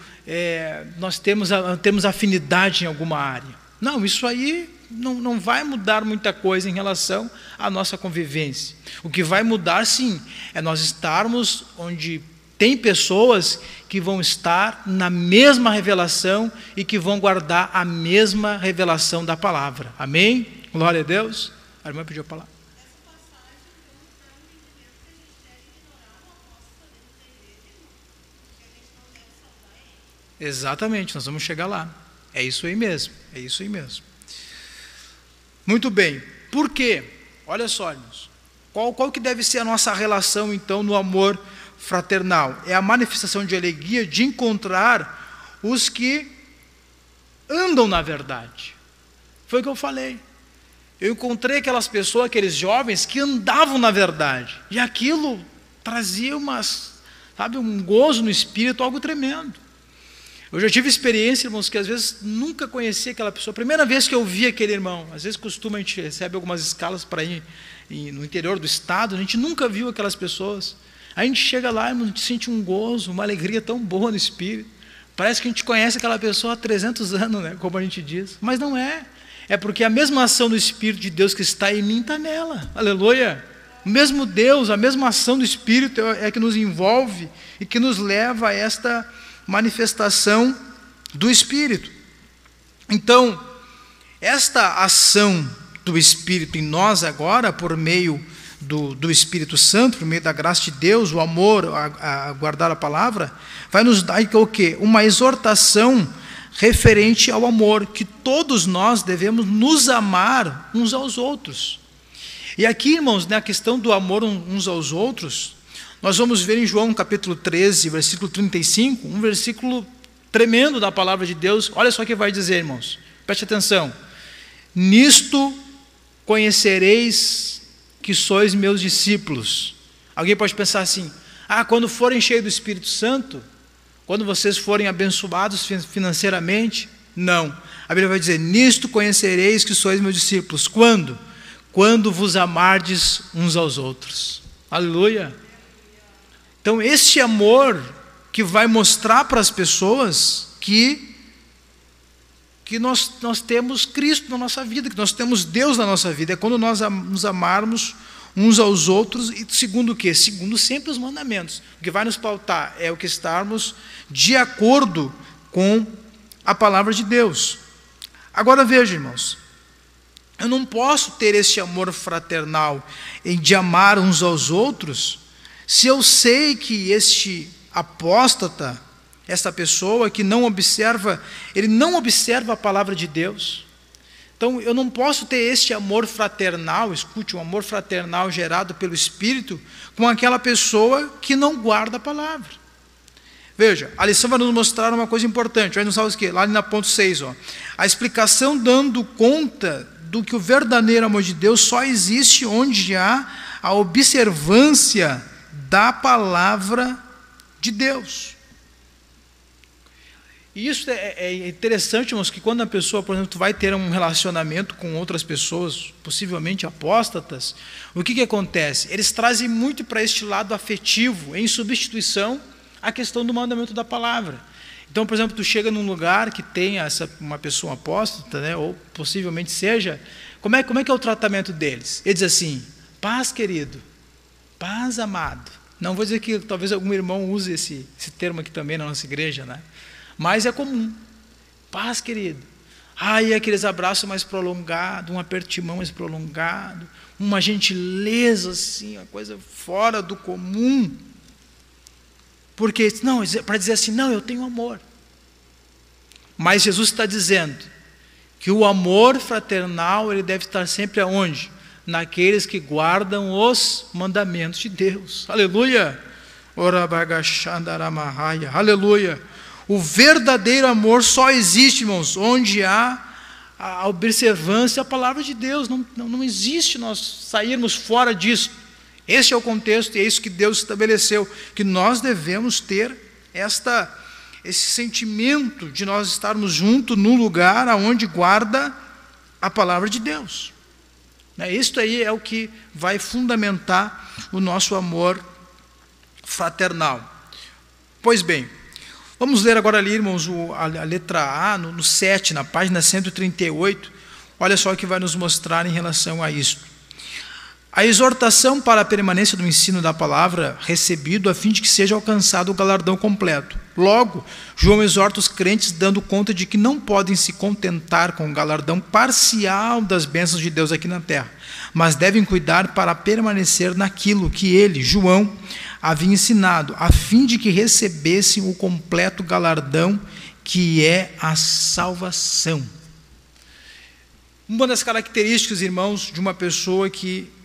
nós temos afinidade em alguma área. Não, isso aí não vai mudar muita coisa em relação à nossa convivência. O que vai mudar, sim, é nós estarmos onde tem pessoas que vão estar na mesma revelação e que vão guardar a mesma revelação da palavra. Amém? Glória a Deus. A irmã pediu a palavra. Exatamente, nós vamos chegar lá. É isso aí mesmo, é isso aí mesmo. Muito bem. Por quê? Olha só, irmãos. Qual que deve ser a nossa relação, então, no amor fraternal? É a manifestação de alegria de encontrar os que andam na verdade. Foi o que eu falei. Eu encontrei aquelas pessoas, aqueles jovens que andavam na verdade. E aquilo trazia um gozo no espírito, algo tremendo. Eu já tive experiência, irmãos, que às vezes nunca conhecia aquela pessoa. A primeira vez que eu vi aquele irmão, às vezes a gente recebe algumas escalas para ir no interior do estado, a gente nunca viu aquelas pessoas. Aí a gente chega lá, irmão, a gente sente um gozo, uma alegria tão boa no espírito. Parece que a gente conhece aquela pessoa há 300 anos, né, como a gente diz. Mas não é. É porque a mesma ação do Espírito de Deus que está em mim está nela. Aleluia. O mesmo Deus, a mesma ação do Espírito é que nos envolve e que nos leva a esta manifestação do Espírito. Então, esta ação do Espírito em nós agora, por meio do Espírito Santo, por meio da graça de Deus, o amor, a guardar a palavra, vai nos dar o quê? Uma exortação referente ao amor, que todos nós devemos nos amar uns aos outros. E aqui, irmãos, na questão do amor uns aos outros, nós vamos ver em João capítulo 13, versículo 35, um versículo tremendo da palavra de Deus. Olha só o que vai dizer, irmãos. Preste atenção. Nisto conhecereis que sois meus discípulos. Alguém pode pensar assim, quando forem cheios do Espírito Santo, quando vocês forem abençoados financeiramente, não. A Bíblia vai dizer, nisto conhecereis que sois meus discípulos. Quando? Quando vos amardes uns aos outros. Aleluia. Então, este amor que vai mostrar para as pessoas que nós temos Cristo na nossa vida, que nós temos Deus na nossa vida. É quando nós nos amarmos uns aos outros, e segundo o quê? Segundo sempre os mandamentos. O que vai nos pautar é o que estarmos de acordo com a palavra de Deus. Agora veja, irmãos, eu não posso ter este amor fraternal de amar uns aos outros, se eu sei que este apóstata, esta pessoa que ele não observa a palavra de Deus. Então, eu não posso ter este amor fraternal, escute, um amor fraternal gerado pelo Espírito, com aquela pessoa que não guarda a palavra. Veja, a lição vai nos mostrar uma coisa importante, vai nos falar o quê? Lá na ponto 6, a explicação dando conta do que o verdadeiro amor de Deus só existe onde há a observância da palavra de Deus. E isso é interessante, irmãos, que quando a pessoa, por exemplo, vai ter um relacionamento com outras pessoas, possivelmente apóstatas, o que acontece? Eles trazem muito para este lado afetivo, em substituição à questão do mandamento da palavra. Então, por exemplo, tu chega num lugar que tem uma pessoa apóstata, né, ou possivelmente seja, como é que é o tratamento deles? Ele diz assim: paz, querido, paz, amado. Não vou dizer que talvez algum irmão use esse termo aqui também na nossa igreja, né? Mas é comum. Paz, querido. E aqueles abraços mais prolongados, um aperto de mão mais prolongado, uma gentileza assim, uma coisa fora do comum. Porque, não, para dizer assim, não, eu tenho amor. Mas Jesus está dizendo que o amor fraternal, ele deve estar sempre aonde? Naqueles que guardam os mandamentos de Deus. Aleluia! Aleluia! O verdadeiro amor só existe, irmãos, onde há a observância à palavra de Deus. Não existe nós sairmos fora disso. Este é o contexto e é isso que Deus estabeleceu, que nós devemos ter esse sentimento de nós estarmos juntos no lugar onde guarda a palavra de Deus. Isto aí é o que vai fundamentar o nosso amor fraternal. Pois bem, vamos ler agora ali, irmãos, a letra A, no 7, na página 138. Olha só o que vai nos mostrar em relação a isto. A exortação para a permanência do ensino da palavra recebido, a fim de que seja alcançado o galardão completo. Logo, João exorta os crentes dando conta de que não podem se contentar com o galardão parcial das bênçãos de Deus aqui na terra, mas devem cuidar para permanecer naquilo que ele, João, havia ensinado, a fim de que recebessem o completo galardão que é a salvação. Uma das características, irmãos, de uma pessoa que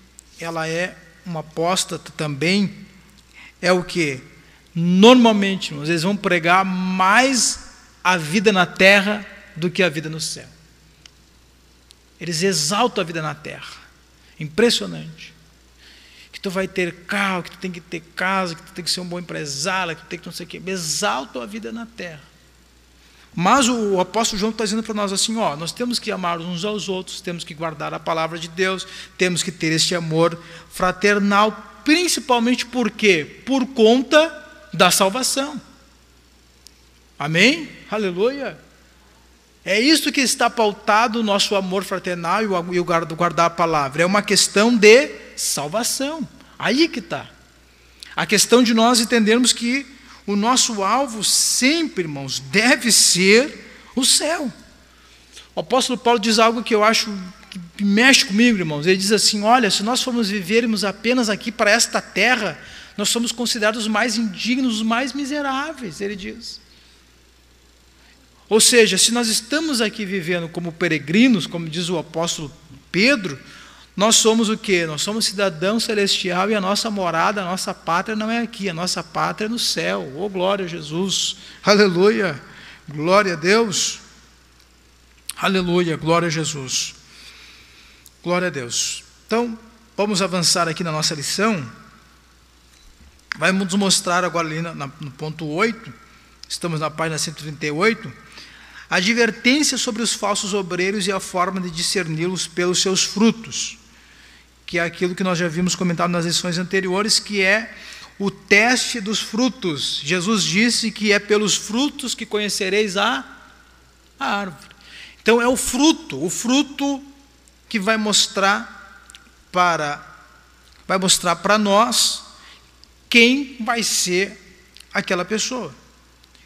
ela é uma apóstata também, é o que? Normalmente, irmãos, eles vão pregar mais a vida na terra do que a vida no céu. Eles exaltam a vida na terra. Impressionante. Que tu vai ter carro, que tu tem que ter casa, que tu tem que ser um bom empresário, que tu tem que não sei o quê. Exaltam a vida na terra. Mas o apóstolo João está dizendo para nós assim, nós temos que amar uns aos outros, temos que guardar a palavra de Deus, temos que ter este amor fraternal, principalmente por quê? Por conta da salvação. Amém? Aleluia! É isso que está pautado o nosso amor fraternal e o guardar a palavra. É uma questão de salvação. Aí que está. A questão de nós entendermos que o nosso alvo sempre, irmãos, deve ser o céu. O apóstolo Paulo diz algo que eu acho que mexe comigo, irmãos. Ele diz assim, olha, se nós formos vivermos apenas aqui para esta terra, nós somos considerados os mais indignos, os mais miseráveis, ele diz. Ou seja, se nós estamos aqui vivendo como peregrinos, como diz o apóstolo Pedro, nós somos o quê? Nós somos cidadão celestial e a nossa morada, a nossa pátria não é aqui, a nossa pátria é no céu. Oh, glória a Jesus! Aleluia! Glória a Deus! Aleluia! Glória a Jesus! Glória a Deus! Então, vamos avançar aqui na nossa lição. Vai nos mostrar agora ali no ponto 8, estamos na página 138, a advertência sobre os falsos obreiros e a forma de discerni-los pelos seus frutos, que é aquilo que nós já vimos comentado nas lições anteriores, que é o teste dos frutos. Jesus disse que é pelos frutos que conhecereis a árvore. Então é o fruto que vai mostrar para nós quem vai ser aquela pessoa.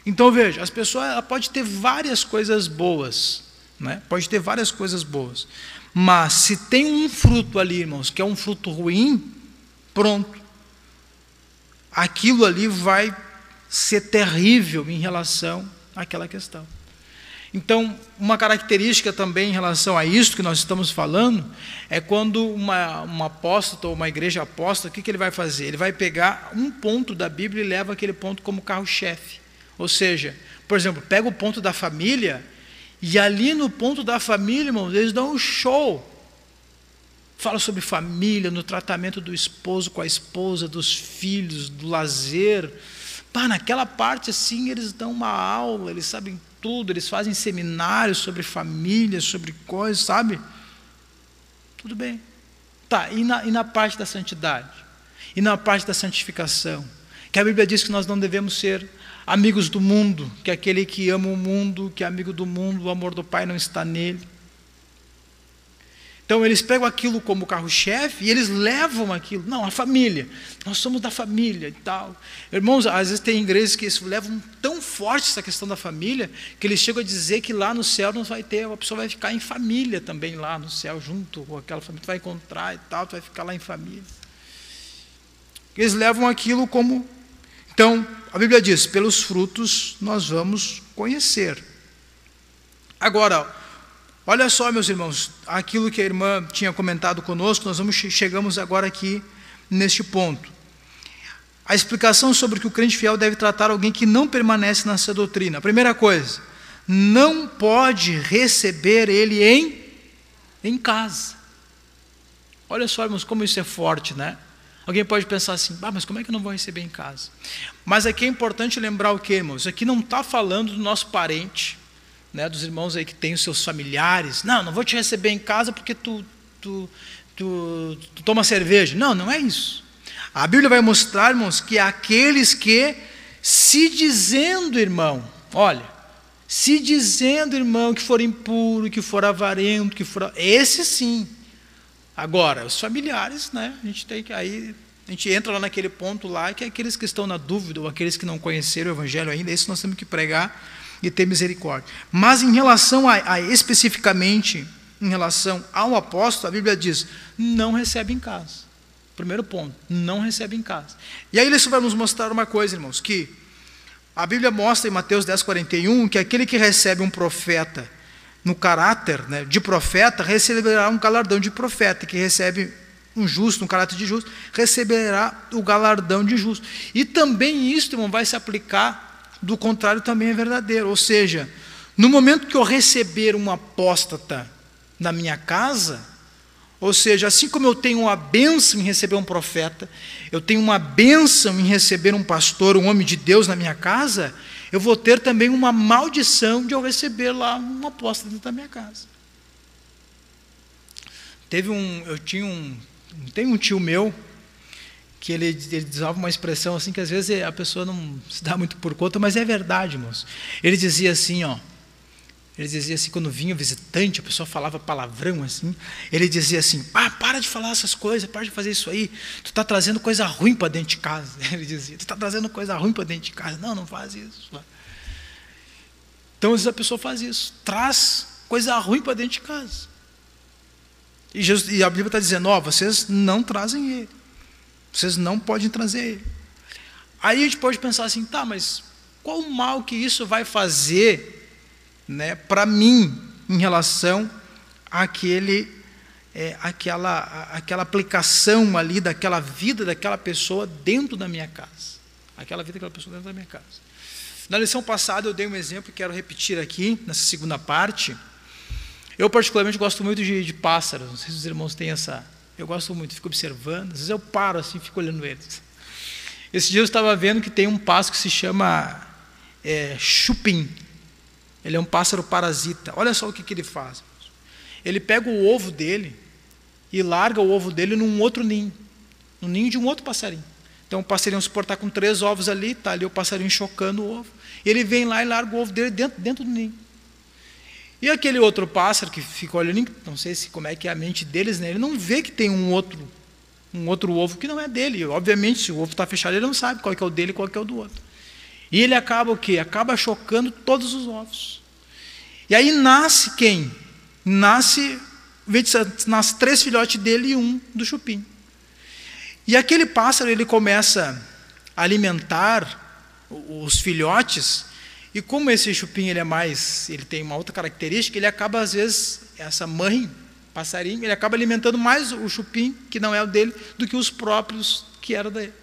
Então veja, as pessoas ela pode ter várias coisas boas, né? Pode ter várias coisas boas, mas se tem um fruto ali, irmãos, que é um fruto ruim, pronto, aquilo ali vai ser terrível em relação àquela questão. Então, uma característica também em relação a isso que nós estamos falando, é quando uma apóstata ou uma igreja apóstata, o que ele vai fazer? Ele vai pegar um ponto da Bíblia e leva aquele ponto como carro-chefe. Ou seja, por exemplo, pega o ponto da família, e ali no ponto da família, irmãos, eles dão um show. Fala sobre família, no tratamento do esposo com a esposa, dos filhos, do lazer. Naquela parte assim, eles dão uma aula, eles sabem tudo, eles fazem seminários sobre família, sobre coisas, sabe? Tudo bem. E na parte da santidade? E na parte da santificação? Que a Bíblia diz que nós não devemos ser amigos do mundo, que aquele que ama o mundo, que é amigo do mundo, o amor do Pai não está nele. Então eles pegam aquilo como carro-chefe e eles levam aquilo. Não, a família, nós somos da família e tal. Irmãos, às vezes tem igrejas que levam tão forte essa questão da família, que eles chegam a dizer que lá no céu não vai ter, a pessoa vai ficar em família também lá no céu, junto com aquela família, tu vai encontrar e tal, tu vai ficar lá em família. Eles levam aquilo como... Então, a Bíblia diz, pelos frutos nós vamos conhecer. Agora, olha só, meus irmãos, aquilo que a irmã tinha comentado conosco, chegamos agora aqui neste ponto. A explicação sobre que o crente fiel deve tratar alguém que não permanece nessa doutrina. A primeira coisa, não pode receber ele em casa. Olha só, irmãos, como isso é forte, né? Alguém pode pensar assim, mas como é que eu não vou receber em casa? Mas aqui é importante lembrar o quê, irmãos? Isso aqui não está falando do nosso parente, né, dos irmãos aí que têm os seus familiares. Não vou te receber em casa porque tu toma cerveja. Não é isso. A Bíblia vai mostrar, irmãos, que aqueles que, se dizendo, irmão, que for impuro, que for avarento, esse sim. Agora, os familiares, né, a gente entra lá naquele ponto lá, que é aqueles que estão na dúvida, ou aqueles que não conheceram o Evangelho ainda, esse nós temos que pregar e ter misericórdia. Mas em relação especificamente, em relação ao apóstolo, a Bíblia diz, não recebe em casa. Primeiro ponto, não recebe em casa. E aí isso vai nos mostrar uma coisa, irmãos, que a Bíblia mostra em Mateus 10:41, que aquele que recebe um profeta no caráter, né, de profeta, receberá um galardão de profeta, que recebe um justo, um caráter de justo, receberá o galardão de justo. E também isso, irmão, vai se aplicar, do contrário também é verdadeiro. Ou seja, no momento que eu receber um apóstata na minha casa, ou seja, assim como eu tenho uma bênção em receber um profeta, eu tenho uma bênção em receber um pastor, um homem de Deus na minha casa, eu vou ter também uma maldição de eu receber lá um apóstolo dentro da minha casa. Tem um tio meu, que ele usava uma expressão assim, que às vezes a pessoa não se dá muito por conta, mas é verdade, irmãos. Ele dizia assim, quando vinha visitante, a pessoa falava palavrão assim, ele dizia assim, para de falar essas coisas, para de fazer isso aí, tu está trazendo coisa ruim para dentro de casa. Ele dizia, tu está trazendo coisa ruim para dentro de casa. Não faz isso. Então, às vezes a pessoa faz isso, traz coisa ruim para dentro de casa. E a Bíblia está dizendo, vocês não trazem ele, vocês não podem trazer ele. Aí a gente pode pensar assim, mas qual o mal que isso vai fazer, né, para mim, em relação àquela aplicação ali daquela vida daquela pessoa dentro da minha casa. Aquela vida daquela pessoa dentro da minha casa. Na lição passada eu dei um exemplo e quero repetir aqui, nessa segunda parte. Eu particularmente gosto muito de pássaros, não sei se os irmãos têm essa... Eu gosto muito, fico observando, às vezes eu paro assim, fico olhando eles. Esse dia eu estava vendo que tem um pássaro que se chama chupim. Ele é um pássaro parasita. Olha só o que ele faz. Ele pega o ovo dele e larga o ovo dele num outro ninho, no ninho de um outro passarinho. Então o passarinho se portar com 3 ovos ali, está ali o passarinho chocando o ovo. Ele vem lá e larga o ovo dele dentro do ninho. E aquele outro pássaro que fica olhando, não sei como é que é a mente deles, né? Ele não vê que tem um outro ovo que não é dele. Obviamente, se o ovo está fechado, ele não sabe qual que é o dele e qual que é o do outro. E ele acaba o quê? Acaba chocando todos os ovos. E aí nasce quem? Nasce 3 filhotes dele e um do chupim. E aquele pássaro, ele começa a alimentar os filhotes, e como esse chupim ele tem uma outra característica, ele acaba às vezes, essa mãe, passarinho, ele acaba alimentando mais o chupim, que não é o dele, do que os próprios que eram dele.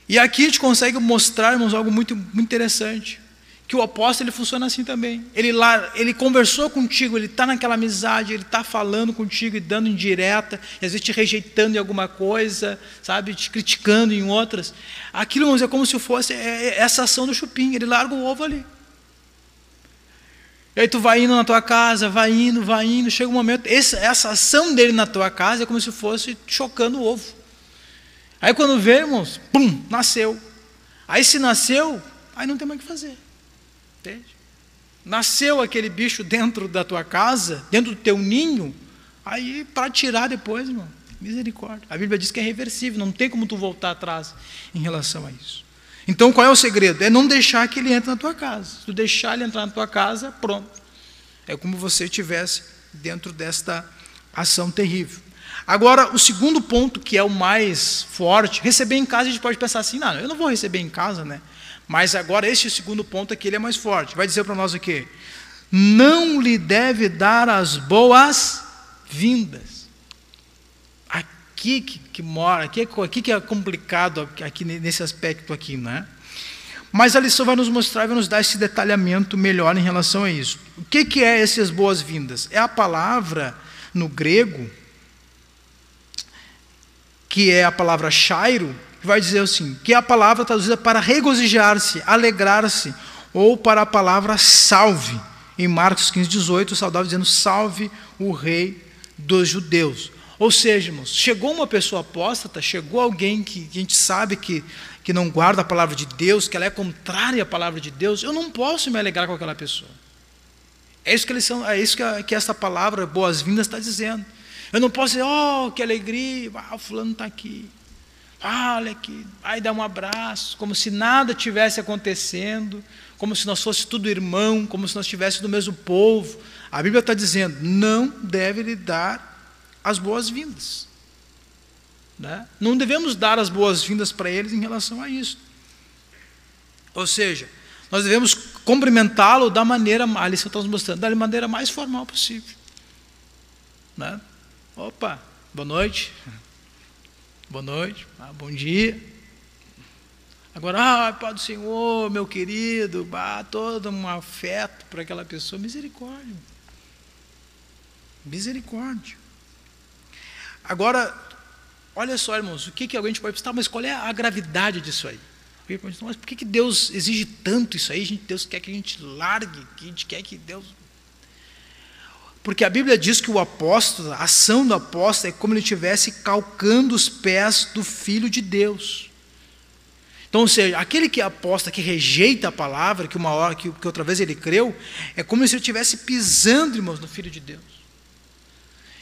E aqui a gente consegue mostrar, irmãos, algo muito, muito interessante, que o apóstolo ele funciona assim também. Ele conversou contigo, ele está naquela amizade, ele está falando contigo e dando indireta, e às vezes te rejeitando em alguma coisa, sabe, te criticando em outras. Aquilo, irmãos, é como se fosse essa ação do chupim, ele larga o ovo ali. E aí tu vai indo na tua casa, vai indo, chega um momento, essa ação dele na tua casa é como se fosse chocando o ovo. Aí quando vê, irmãos, pum, nasceu. Aí se nasceu, aí não tem mais o que fazer. Entende? Nasceu aquele bicho dentro da tua casa, dentro do teu ninho, aí para tirar depois, irmão, misericórdia. A Bíblia diz que é reversível, não tem como tu voltar atrás em relação a isso. Então qual é o segredo? É não deixar que ele entre na tua casa. Se tu deixar ele entrar na tua casa, pronto. É como você estivesse dentro desta ação terrível. Agora, o segundo ponto, que é o mais forte, receber em casa, a gente pode pensar assim, não, eu não vou receber em casa, né? Mas agora, este segundo ponto aqui, ele é mais forte. Vai dizer para nós o quê? Não lhe deve dar as boas-vindas. Aqui que mora, aqui que é complicado, aqui nesse aspecto aqui, né? Mas a lição vai nos mostrar, vai nos dar esse detalhamento melhor em relação a isso. O que é essas boas-vindas? É a palavra no grego, que é a palavra chairo, que vai dizer assim, que é a palavra traduzida para regozijar-se, alegrar-se, ou para a palavra salve. Em Marcos 15:18, o saudava dizendo, salve o rei dos judeus. Ou seja, irmãos, chegou uma pessoa apóstata, chegou alguém que a gente sabe que não guarda a palavra de Deus, que ela é contrária à palavra de Deus, eu não posso me alegrar com aquela pessoa. É isso que essa palavra, boas-vindas, está dizendo. Eu não posso dizer, oh, que alegria, o fulano está aqui. Olha aqui, aí dá um abraço, como se nada tivesse acontecendo, como se nós fosse tudo irmão, como se nós estivéssemos do mesmo povo. A Bíblia está dizendo, não deve lhe dar as boas-vindas. Né? Não devemos dar as boas-vindas para eles em relação a isso. Ou seja, nós devemos cumprimentá-lo da maneira, a lição está nos mostrando, da maneira mais formal possível. Né? Opa, boa noite. Boa noite, bom dia. Agora, Pai do Senhor, meu querido, todo um afeto para aquela pessoa, misericórdia. Misericórdia. Agora, olha só, irmãos, o que alguém pode pensar, mas qual é a gravidade disso aí? Mas por que Deus exige tanto isso aí? Deus quer que a gente largue, que a gente quer que Deus... Porque a Bíblia diz que o apóstolo, a ação do apóstolo é como ele estivesse calcando os pés do Filho de Deus. Então, ou seja, aquele que aposta, que rejeita a palavra, que uma hora, que outra vez ele creu, é como se ele estivesse pisando, irmãos, no Filho de Deus.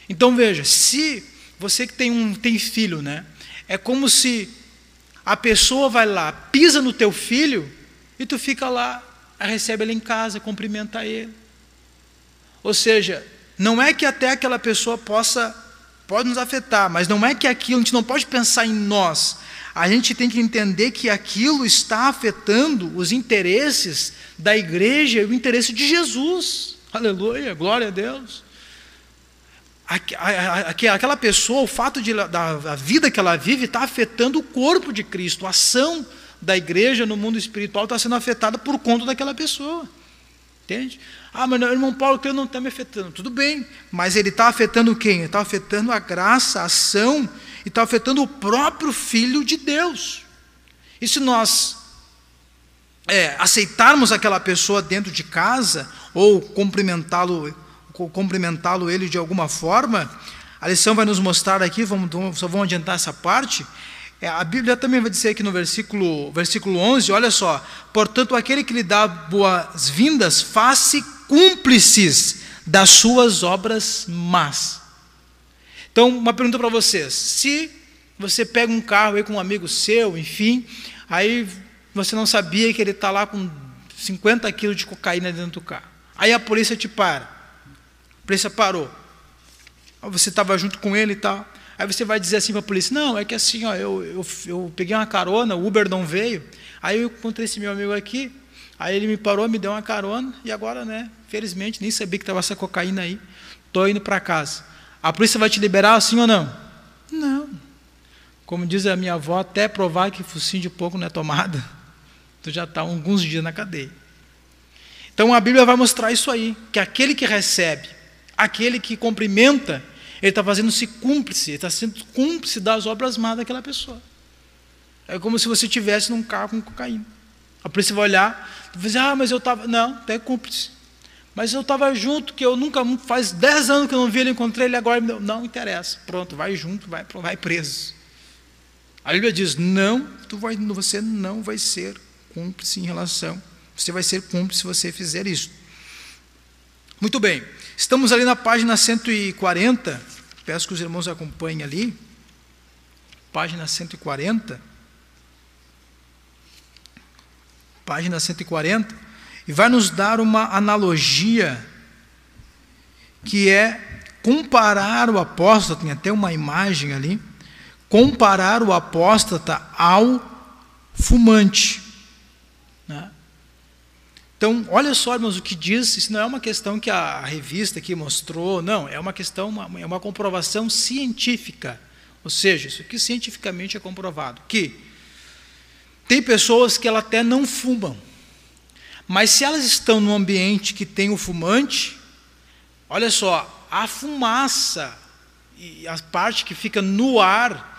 Então, veja, se você que tem filho, né? É como se a pessoa vai lá, pisa no teu filho, e tu fica lá, recebe ele em casa, cumprimenta ele. Ou seja, não é que até aquela pessoa pode nos afetar, mas não é que aquilo, a gente não pode pensar em nós. A gente tem que entender que aquilo está afetando os interesses da igreja e o interesse de Jesus. Aleluia, glória a Deus. Aquela pessoa, o fato da vida que ela vive está afetando o corpo de Cristo. A ação da igreja no mundo espiritual está sendo afetada por conta daquela pessoa. Entende? Mas o irmão Paulo que não está me afetando. Tudo bem, mas ele está afetando quem? Ele está afetando a graça, a ação, e está afetando o próprio Filho de Deus. E se nós aceitarmos aquela pessoa dentro de casa, ou cumprimentá-lo ele de alguma forma, a lição vai nos mostrar aqui, só vamos adiantar essa parte, a Bíblia também vai dizer aqui no versículo 11, olha só, portanto, aquele que lhe dá boas-vindas, faça cúmplices das suas obras más. Então, uma pergunta para vocês, se você pega um carro aí com um amigo seu, enfim, aí você não sabia que ele está lá com 50 quilos de cocaína dentro do carro, aí a polícia te para, a polícia parou, você estava junto com ele e tal, aí você vai dizer assim para a polícia, não, é que assim, ó, eu peguei uma carona, o Uber não veio, aí eu encontrei esse meu amigo aqui, aí ele me parou, me deu uma carona, e agora, né, felizmente, nem sabia que estava essa cocaína aí, estou indo para casa. A polícia vai te liberar assim ou não? Não. Como diz a minha avó, até provar que focinho de pouco não é tomada, tu já está alguns dias na cadeia. Então a Bíblia vai mostrar isso aí, que aquele que recebe, aquele que cumprimenta, ele está fazendo-se cúmplice, ele está sendo cúmplice das obras más daquela pessoa. É como se você estivesse num carro com cocaína. A polícia vai olhar e vai dizer, mas eu estava... Não, tu é cúmplice. Mas eu estava junto, que eu nunca... Faz 10 anos que eu não vi ele, encontrei ele agora. Não interessa. Pronto, vai junto, vai preso. A Bíblia diz, não, você não vai ser cúmplice em relação, você vai ser cúmplice se você fizer isso. Muito bem, estamos ali na página 140, peço que os irmãos acompanhem ali, página 140, e vai nos dar uma analogia, que é comparar o apóstata, tem até uma imagem ali, comparar o apóstata ao fumante, né? Então, olha só, irmãos, o que diz, isso não é uma questão que a revista aqui mostrou, não, é uma questão, é uma comprovação científica, ou seja, isso aqui cientificamente é comprovado, que tem pessoas que elas até não fumam, mas se elas estão num ambiente que tem o fumante, olha só, a fumaça e a parte que fica no ar,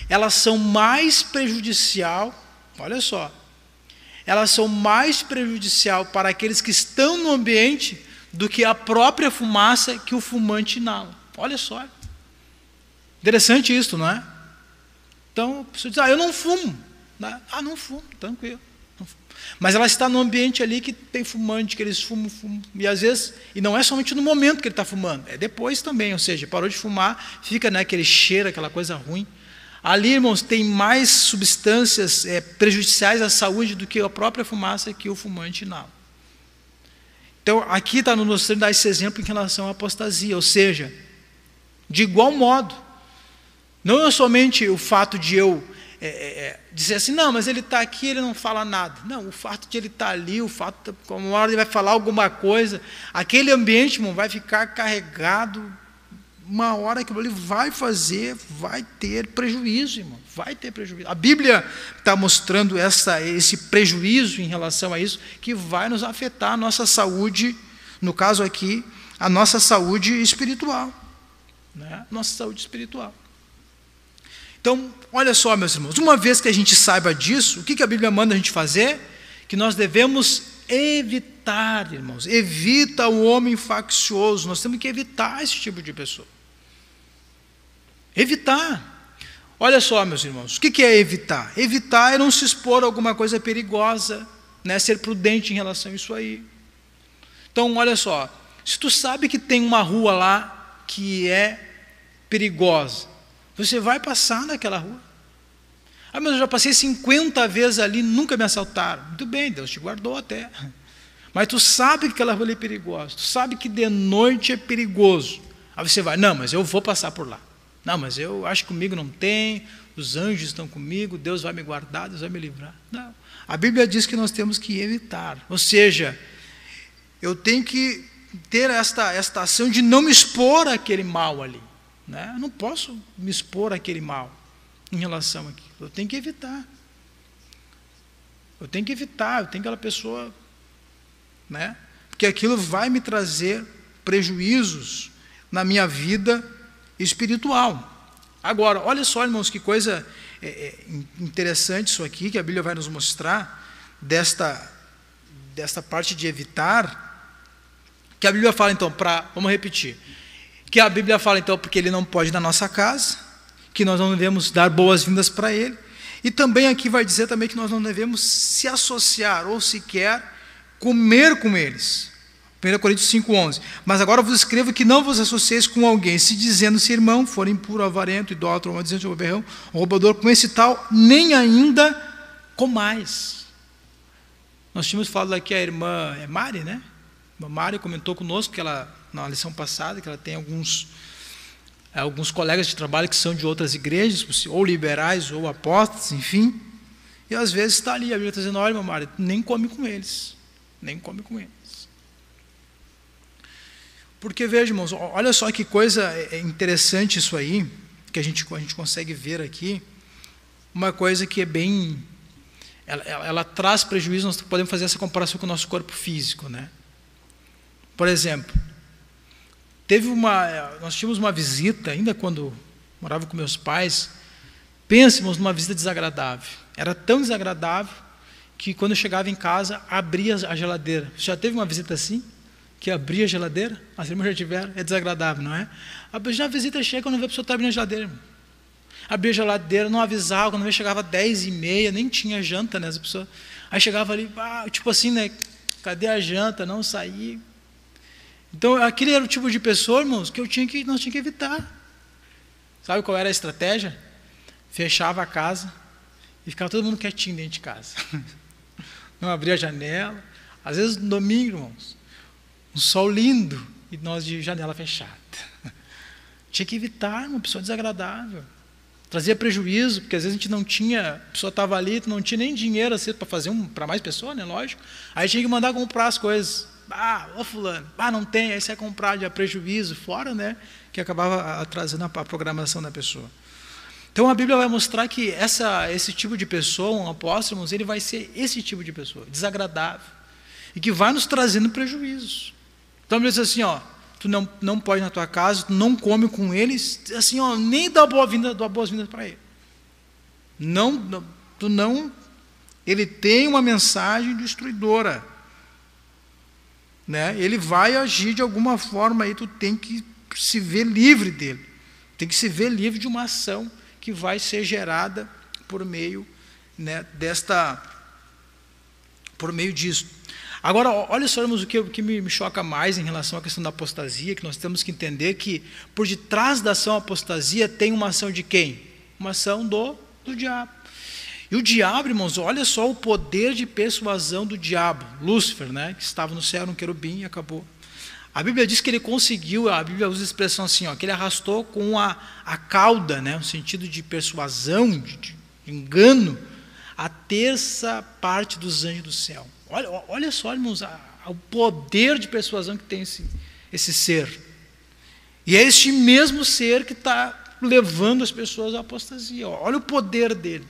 elas são mais prejudicial, olha só, elas são mais prejudicial para aqueles que estão no ambiente do que a própria fumaça que o fumante inala. Olha só. Interessante isso, não é? Então, a pessoa diz, eu não fumo. Né? Não fumo, tranquilo. Não fumo. Mas ela está num ambiente ali que tem fumante, que eles fumam. E às vezes, e não é somente no momento que ele está fumando, é depois também, ou seja, parou de fumar, fica, né, aquele cheiro, aquela coisa ruim. Ali, irmãos, tem mais substâncias prejudiciais à saúde do que a própria fumaça que o fumante inala. Então, aqui está nos mostrando dar esse exemplo em relação à apostasia, ou seja, de igual modo, não é somente o fato de eu dizer assim, não, mas ele está aqui, ele não fala nada. Não, o fato de ele estar ali, o fato de uma hora ele vai falar alguma coisa, aquele ambiente, irmão, vai ficar carregado. Uma hora que ele vai ter prejuízo, irmão, vai ter prejuízo. A Bíblia está mostrando esse prejuízo em relação a isso, que vai nos afetar a nossa saúde, no caso aqui, a nossa saúde espiritual. Né? Nossa saúde espiritual. Então, olha só, meus irmãos, uma vez que a gente saiba disso, o que a Bíblia manda a gente fazer? Que nós devemos evitar, irmãos, evita o homem faccioso, nós temos que evitar esse tipo de pessoa. Evitar. Olha só, meus irmãos, o que é evitar? Evitar é não se expor a alguma coisa perigosa, né? Ser prudente em relação a isso aí. Então, olha só, se tu sabe que tem uma rua lá que é perigosa, você vai passar naquela rua. Mas eu já passei 50 vezes ali, nunca me assaltaram. Muito bem, Deus te guardou até. Mas tu sabe que aquela rua ali é perigosa, tu sabe que de noite é perigoso. Aí você vai, não, mas eu vou passar por lá. Não, mas eu acho que comigo não tem, os anjos estão comigo, Deus vai me guardar, Deus vai me livrar. Não. A Bíblia diz que nós temos que evitar. Ou seja, eu tenho que ter esta ação de não me expor àquele mal ali. Né? Eu não posso me expor àquele mal em relação àquilo. Eu tenho que evitar. Eu tenho aquela pessoa, né? Porque aquilo vai me trazer prejuízos na minha vida espiritual. Agora, olha só, irmãos, que coisa interessante isso aqui, que a Bíblia vai nos mostrar, desta parte de evitar, que a Bíblia fala, então, vamos repetir, que a Bíblia fala, então, porque ele não pode ir na nossa casa, que nós não devemos dar boas-vindas para ele, e também aqui vai dizer também que nós não devemos se associar, ou sequer comer com eles. 1 Coríntios 5,11. Mas agora vos escrevo que não vos associeis com alguém, se dizendo-se irmão, for impuro, avarento, idólatra, maldizente, beberrão, roubador, com esse tal, nem ainda comais. Nós tínhamos falado aqui a irmã Mari, né? A irmã Mari comentou conosco que ela, na lição passada, que ela tem alguns colegas de trabalho que são de outras igrejas, ou liberais, ou apóstolos, enfim, e às vezes está ali, a Bíblia está dizendo, olha, irmã Mari, nem come com eles, nem come com eles. Porque, veja, irmãos, olha só que coisa interessante isso aí, que a gente consegue ver aqui, uma coisa que é bem, ela traz prejuízo, nós podemos fazer essa comparação com o nosso corpo físico, né? Por exemplo, nós tínhamos uma visita, ainda quando morava com meus pais, pensemos numa visita desagradável, era tão desagradável, que quando eu chegava em casa, abria a geladeira. Você já teve uma visita assim? Que abria a geladeira? As irmãs já tiveram? É desagradável, não é? A visita chega quando vê a pessoa está abrindo a geladeira. Irmão. Abria a geladeira, não avisava, quando chegava 10h30, nem tinha janta, né? As pessoas, aí chegava ali, tipo assim, né? Cadê a janta? Não saía. Então, aquele era o tipo de pessoa, irmãos, que nós tínhamos que evitar. Sabe qual era a estratégia? Fechava a casa e ficava todo mundo quietinho dentro de casa. Não abria a janela. Às vezes, no domingo, irmãos, um sol lindo e nós de janela fechada. Tinha que evitar uma pessoa desagradável. Trazia prejuízo, porque às vezes a gente não tinha, a pessoa estava ali, não tinha nem dinheiro assim, para fazer para mais pessoa, né? Lógico. Aí tinha que mandar comprar as coisas. Ô fulano, não tem, aí você ia comprar, já prejuízo, fora, né? Que acabava trazendo a programação da pessoa. Então a Bíblia vai mostrar que esse tipo de pessoa, um apóstolo, irmãos, ele vai ser esse tipo de pessoa, desagradável, e que vai nos trazendo prejuízos. Então ele diz assim, tu não pode ir na tua casa, tu não come com eles, assim, nem dá boas-vindas para ele. Ele tem uma mensagem destruidora, né? Ele vai agir de alguma forma aí, tu tem que se ver livre dele, tem que se ver livre de uma ação que vai ser gerada por meio, né, por meio disso. Agora, olha só, irmãos, o que me choca mais em relação à questão da apostasia, que nós temos que entender que por detrás da ação apostasia tem uma ação de quem? Uma ação do diabo. E o diabo, irmãos, olha só o poder de persuasão do diabo. Lúcifer, né, que estava no céu, um querubim, e acabou. A Bíblia diz que ele conseguiu, a Bíblia usa a expressão assim, que ele arrastou com a cauda, né, no sentido de persuasão, de engano, a terça parte dos anjos do céu. Olha só, irmãos, o poder de persuasão que tem esse ser. E é este mesmo ser que está levando as pessoas à apostasia. Olha o poder dele.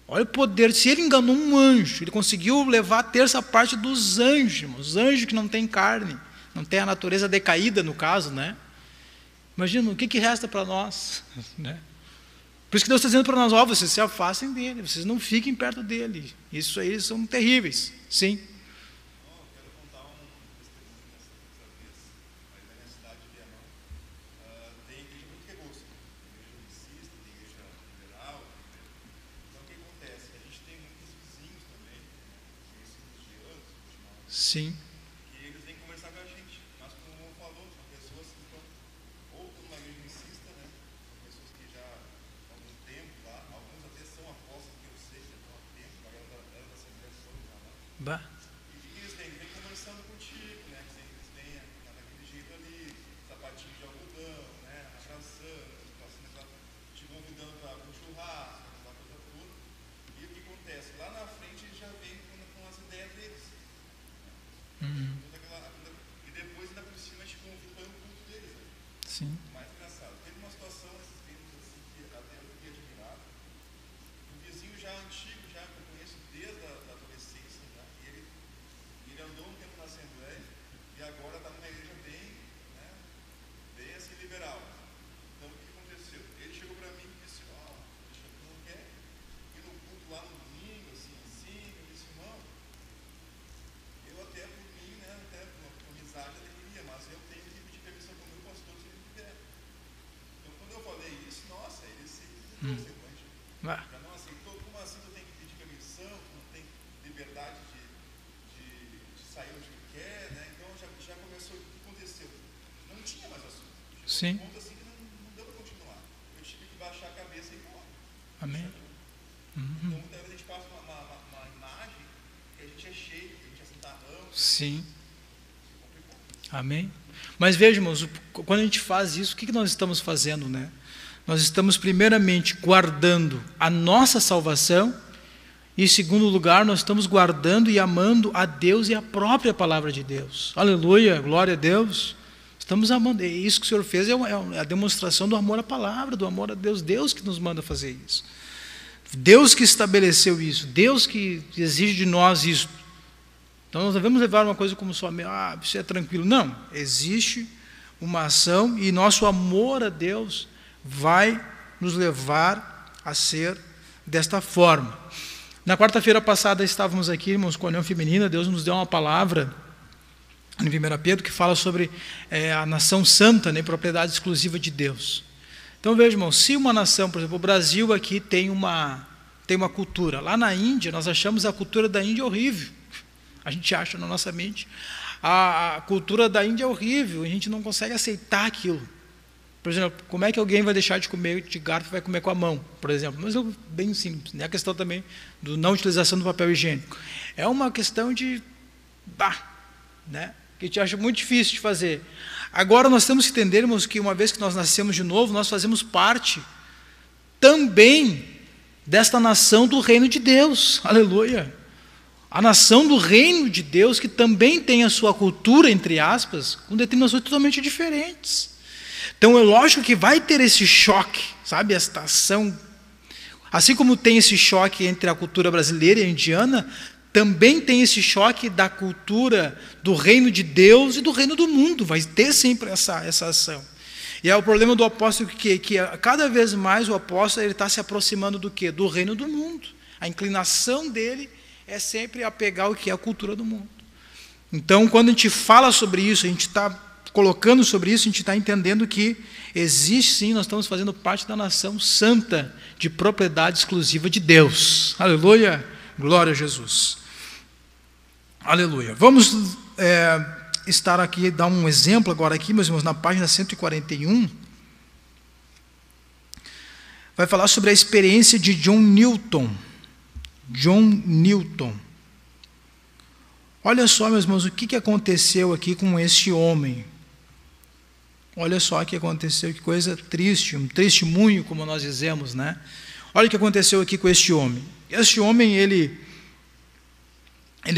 Olha o poder. Se ele enganou um anjo, ele conseguiu levar a terça parte dos anjos, irmãos. Os anjos que não têm carne, não têm a natureza decaída, no caso, né? Imagina, o que resta para nós? Né? Por isso que Deus está dizendo para nós, vocês se afastem dele, vocês não fiquem perto dele. Isso aí são terríveis, sim. Sim. E eles vêm conversar com a gente, mas como o falou, são pessoas que estão ou numa igreja insista, né? São pessoas que já há algum tempo lá, alguns até são apóstolos que eu sei, já estão há tempo, era da Assembleia de Deus lá. E eles vêm conversando contigo, né? Eles vêm naquele jeito ali, sapatinho de algodão, né? Abraçando, te convidando para um churrasco, aquela coisa toda. E o que acontece? Lá na frente eles já vêm com as ideias deles. E depois ainda por cima a gente convidou o culto deles. Né? Sim. Mais engraçado. Teve uma situação nesses tempos assim que até eu fiquei admirado. Um vizinho já antigo, já que eu conheço desde a adolescência, né? Ele andou um tempo na Assembleia e agora está numa igreja bem assim liberal. Então o que aconteceu? Ele chegou para mim e disse, tu não quer ir no culto lá no domingo, assim, eu disse, irmão, eu até por mim, né, até por amizade eu queria, mas eu tenho que pedir permissão para o meu pastor se ele quiser. Então quando eu falei isso, nossa, ele se consequente. Já não aceitou, como assim tu tem que pedir permissão, tu não tem liberdade de sair onde tu quer, né? Então já começou, o que aconteceu? Não tinha mais assunto. Sim. Um ponto assim que não deu para continuar. Eu tive que baixar a cabeça e ir embora. Amém. Então muitas vezes a gente passa uma imagem que a gente é cheio, que a gente é santarrão. Sim. Amém. Mas veja, irmãos, quando a gente faz isso, o que nós estamos fazendo, né? Nós estamos primeiramente guardando a nossa salvação e, em segundo lugar, nós estamos guardando e amando a Deus e a própria palavra de Deus. Aleluia, glória a Deus. Estamos amando. E isso que o Senhor fez é a demonstração do amor à palavra, do amor a Deus. Deus que nos manda fazer isso. Deus que estabeleceu isso. Deus que exige de nós isso. Então, nós devemos levar uma coisa como só, isso é tranquilo. Não, existe uma ação e nosso amor a Deus vai nos levar a ser desta forma. Na quarta-feira passada estávamos aqui, irmãos, com a União Feminina. Deus nos deu uma palavra em 1 Pedro que fala sobre a nação santa, né, propriedade exclusiva de Deus. Então, veja, irmão, se uma nação, por exemplo, o Brasil aqui tem uma cultura. Lá na Índia, nós achamos a cultura da Índia horrível. A gente acha na nossa mente. A cultura da Índia é horrível, a gente não consegue aceitar aquilo. Por exemplo, como é que alguém vai deixar de comer de garfo e vai comer com a mão, por exemplo? Mas é bem simples. É a questão também da não utilização do papel higiênico. É uma questão de... né? Que a gente acha muito difícil de fazer. Agora nós temos que entendermos que uma vez que nós nascemos de novo, nós fazemos parte também desta nação do reino de Deus. Aleluia! A nação do reino de Deus, que também tem a sua cultura, entre aspas, com determinações totalmente diferentes. Então é lógico que vai ter esse choque, sabe? Esta ação, assim como tem esse choque entre a cultura brasileira e a indiana, também tem esse choque da cultura do reino de Deus e do reino do mundo. Vai ter sempre essa ação. E é o problema do apóstolo que cada vez mais o apóstolo está se aproximando do quê? Do reino do mundo. A inclinação dele é sempre a pegar o que é a cultura do mundo. Então, quando a gente fala sobre isso, a gente está colocando sobre isso, a gente está entendendo que existe sim, nós estamos fazendo parte da nação santa, de propriedade exclusiva de Deus. Aleluia! Glória a Jesus. Aleluia. Vamos estar aqui, dar um exemplo agora aqui, meus irmãos, na página 141. Vai falar sobre a experiência de John Newton. John Newton. Olha só, meus irmãos, o que aconteceu aqui com este homem. Olha só o que aconteceu, que coisa triste, um testemunho, como nós dizemos, né? Olha o que aconteceu aqui com este homem. Este homem, ele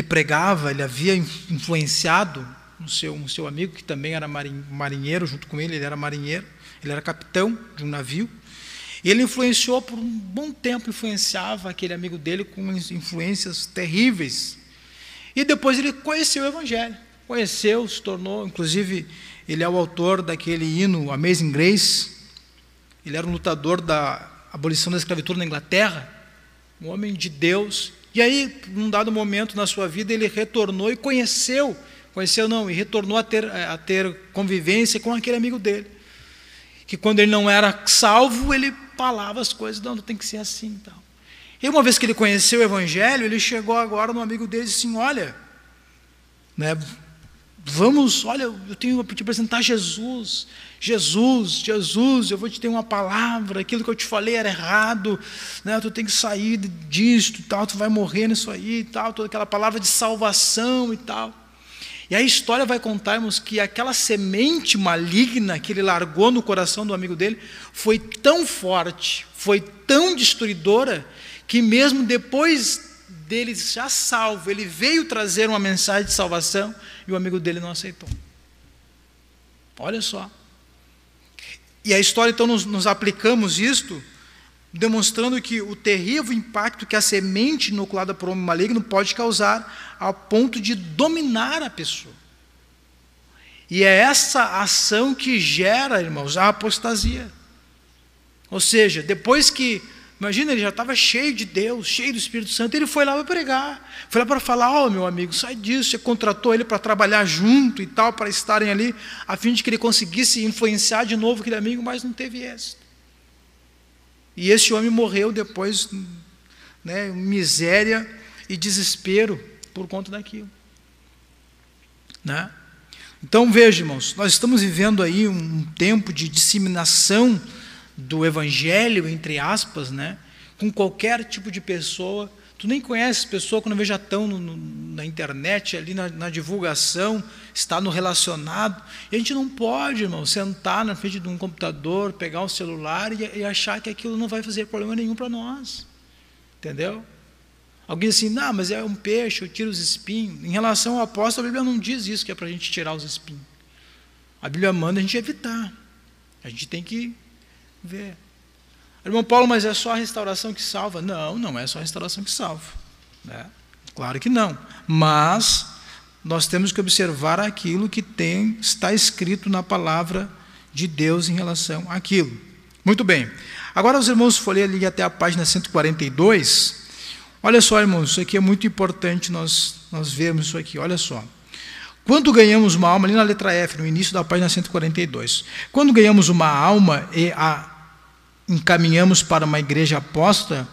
pregava, ele havia influenciado um seu amigo, que também era marinheiro, junto com ele era marinheiro, ele era capitão de um navio. E ele influenciou por um bom tempo, influenciava aquele amigo dele com influências terríveis. E depois ele conheceu o Evangelho, conheceu, se tornou, inclusive, ele é o autor daquele hino Amazing Grace. Ele era um lutador da abolição da escravatura na Inglaterra, um homem de Deus. E aí, num dado momento na sua vida, ele retornou e e retornou a ter convivência com aquele amigo dele, que quando ele não era salvo, ele falava as coisas, não tem que ser assim e tal. E uma vez que ele conheceu o Evangelho, ele chegou agora no amigo dele e disse assim, olha, né, eu tenho para te apresentar Jesus, eu vou te ter uma palavra, aquilo que eu te falei era errado, né, tu tem que sair disto e tal, tu vai morrer nisso aí e tal, toda aquela palavra de salvação e tal. E a história vai contarmos que aquela semente maligna que ele largou no coração do amigo dele foi tão forte, foi tão destruidora, que mesmo depois dele já salvo, ele veio trazer uma mensagem de salvação e o amigo dele não aceitou. Olha só. E a história, então, nos aplicamos isto, demonstrando que o terrível impacto que a semente inoculada por um homem maligno pode causar ao ponto de dominar a pessoa. E é essa ação que gera, irmãos, a apostasia. Ou seja, depois que, imagina, ele já estava cheio de Deus, cheio do Espírito Santo, ele foi lá para pregar, foi lá para falar, meu amigo, sai disso, você contratou ele para trabalhar junto e tal, para estarem ali, a fim de que ele conseguisse influenciar de novo aquele amigo, mas não teve êxito. E esse homem morreu depois, né, miséria e desespero por conta daquilo. Né? Então, veja, irmãos, nós estamos vivendo aí um tempo de disseminação do Evangelho, entre aspas, né, com qualquer tipo de pessoa. Tu nem conheces pessoa, quando vê já estão na internet, ali na divulgação, está no relacionado. E a gente não pode, irmão, sentar na frente de um computador, pegar um celular e achar que aquilo não vai fazer problema nenhum para nós. Entendeu? Alguém diz assim, não, mas é um peixe, eu tiro os espinhos. Em relação ao apóstolo, a Bíblia não diz isso, que é para a gente tirar os espinhos. A Bíblia manda a gente evitar. A gente tem que ver. Irmão Paulo, mas é só a restauração que salva? Não, não é só a restauração que salva. Né? Claro que não. Mas nós temos que observar aquilo que está escrito na palavra de Deus em relação àquilo. Muito bem. Agora os irmãos folheiam ali até a página 142. Olha só, irmãos, isso aqui é muito importante nós vermos isso aqui. Olha só. Quando ganhamos uma alma, ali na letra F, no início da página 142, quando ganhamos uma alma e a encaminhamos para uma igreja apóstata,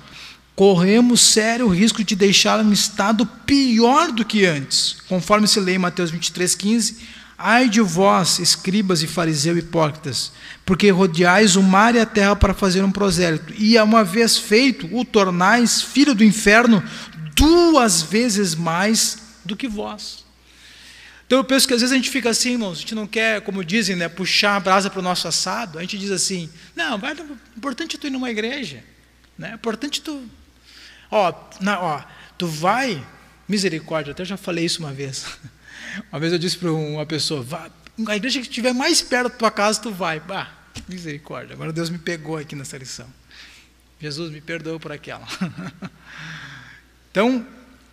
corremos sério risco de deixá-la em estado pior do que antes, conforme se lê em Mateus 23:15, ai de vós, escribas e fariseus hipócritas, porque rodeais o mar e a terra para fazer um prosélito, e uma vez feito, o tornais filho do inferno 2 vezes mais do que vós. Então eu penso que às vezes a gente fica assim, irmãos, a gente não quer, como dizem, né, puxar a brasa para o nosso assado, a gente diz assim, não, o importante é tu ir numa igreja, né? O importante é tu... tu vai, misericórdia, até já falei isso uma vez. Uma vez eu disse para uma pessoa, a igreja que estiver mais perto da tua casa, tu vai. Misericórdia, agora Deus me pegou aqui nessa lição. Jesus me perdoou por aquela. Então,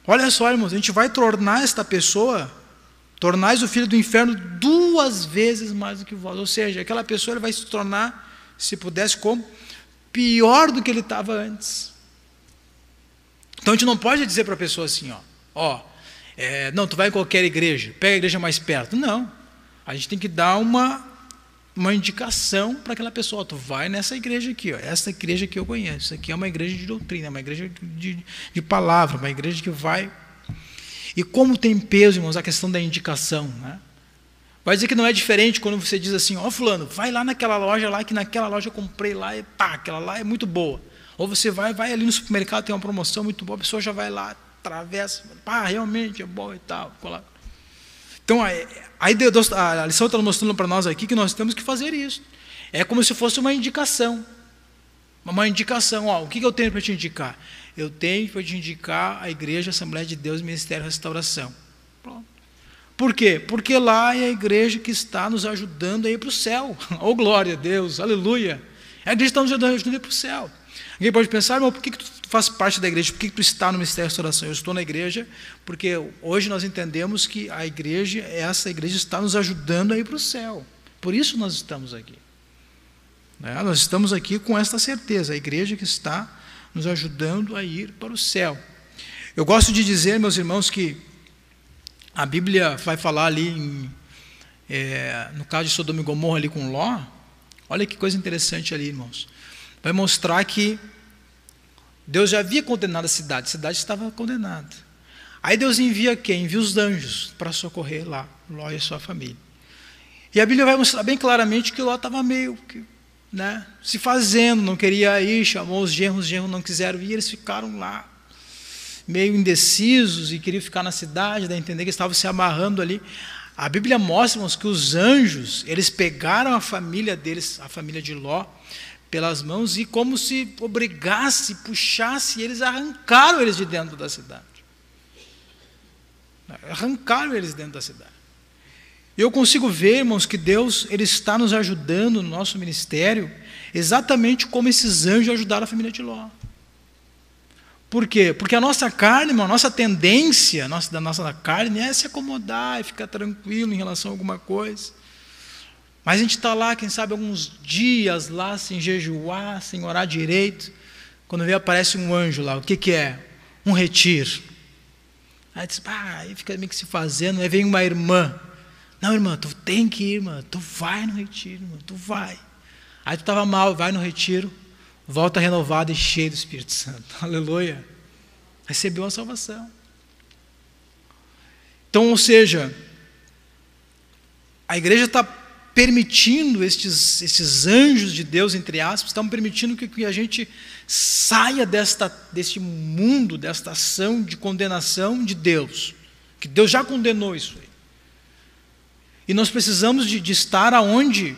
olha só, irmãos, a gente vai tornar esta pessoa, tornais o filho do inferno 2 vezes mais do que vós. Ou seja, aquela pessoa ele vai se tornar, se pudesse, como pior do que ele estava antes. Então a gente não pode dizer para a pessoa assim, não, tu vai em qualquer igreja, pega a igreja mais perto. Não, a gente tem que dar uma indicação para aquela pessoa, tu vai nessa igreja aqui, essa igreja que eu conheço, isso aqui é uma igreja de doutrina, uma igreja de palavra, uma igreja que vai... E como tem peso, irmãos, a questão da indicação, né? Vai dizer que não é diferente quando você diz assim, fulano, vai lá naquela loja lá, que naquela loja eu comprei lá, e aquela lá é muito boa. Ou você vai ali no supermercado, tem uma promoção muito boa, a pessoa já vai lá, atravessa, realmente é bom e tal. Então, a lição está mostrando para nós aqui que nós temos que fazer isso. É como se fosse uma indicação. Uma indicação, o que eu tenho para te indicar? Eu tenho para te indicar a Igreja Assembleia de Deus Ministério Restauração. Pronto. Por quê? Porque lá é a igreja que está nos ajudando a ir para o céu. Oh, glória a Deus, aleluia. É a igreja que está nos ajudando a ir para o céu. Alguém pode pensar, por que tu faz parte da igreja? Por que tu está no Ministério da Restauração? Eu estou na igreja porque hoje nós entendemos que a igreja, essa igreja está nos ajudando a ir para o céu. Por isso nós estamos aqui. Nós estamos aqui com esta certeza, a igreja que está nos ajudando a ir para o céu. Eu gosto de dizer, meus irmãos, que a Bíblia vai falar ali, no caso de Sodoma e Gomorra, ali com Ló, olha que coisa interessante ali, irmãos. Vai mostrar que Deus já havia condenado a cidade estava condenada. Aí Deus envia quem? Envia os anjos para socorrer lá, Ló e a sua família. E a Bíblia vai mostrar bem claramente que Ló estava meio que, se fazendo, não queria ir, chamou os genros não quiseram ir, eles ficaram lá, meio indecisos e queriam ficar na cidade, dá a entender que estavam se amarrando ali. A Bíblia mostra, irmãos, que os anjos, eles pegaram a família deles, a família de Ló, pelas mãos e como se obrigasse, puxasse, e eles arrancaram eles de dentro da cidade. Arrancaram eles dentro da cidade. Eu consigo ver, irmãos, que Deus ele está nos ajudando no nosso ministério, exatamente como esses anjos ajudaram a família de Ló. Por quê? Porque a nossa carne, irmão, a nossa tendência da nossa carne é se acomodar e ficar tranquilo em relação a alguma coisa. Mas a gente está lá, quem sabe, alguns dias lá, sem jejuar, sem orar direito. Quando vê, aparece um anjo lá. O que é? Um retiro. Aí diz, aí fica meio que se fazendo. Aí vem uma irmã. Não, irmã, tu tem que ir, irmã. Tu vai no retiro, irmã. Tu vai. Aí tu estava mal, vai no retiro. Volta renovado e cheio do Espírito Santo. Aleluia. Recebeu a salvação. Então, ou seja, a igreja está permitindo esses anjos de Deus, entre aspas, estão permitindo que a gente saia deste mundo, desta ação de condenação de Deus, que Deus já condenou isso aí. E nós precisamos de estar aonde,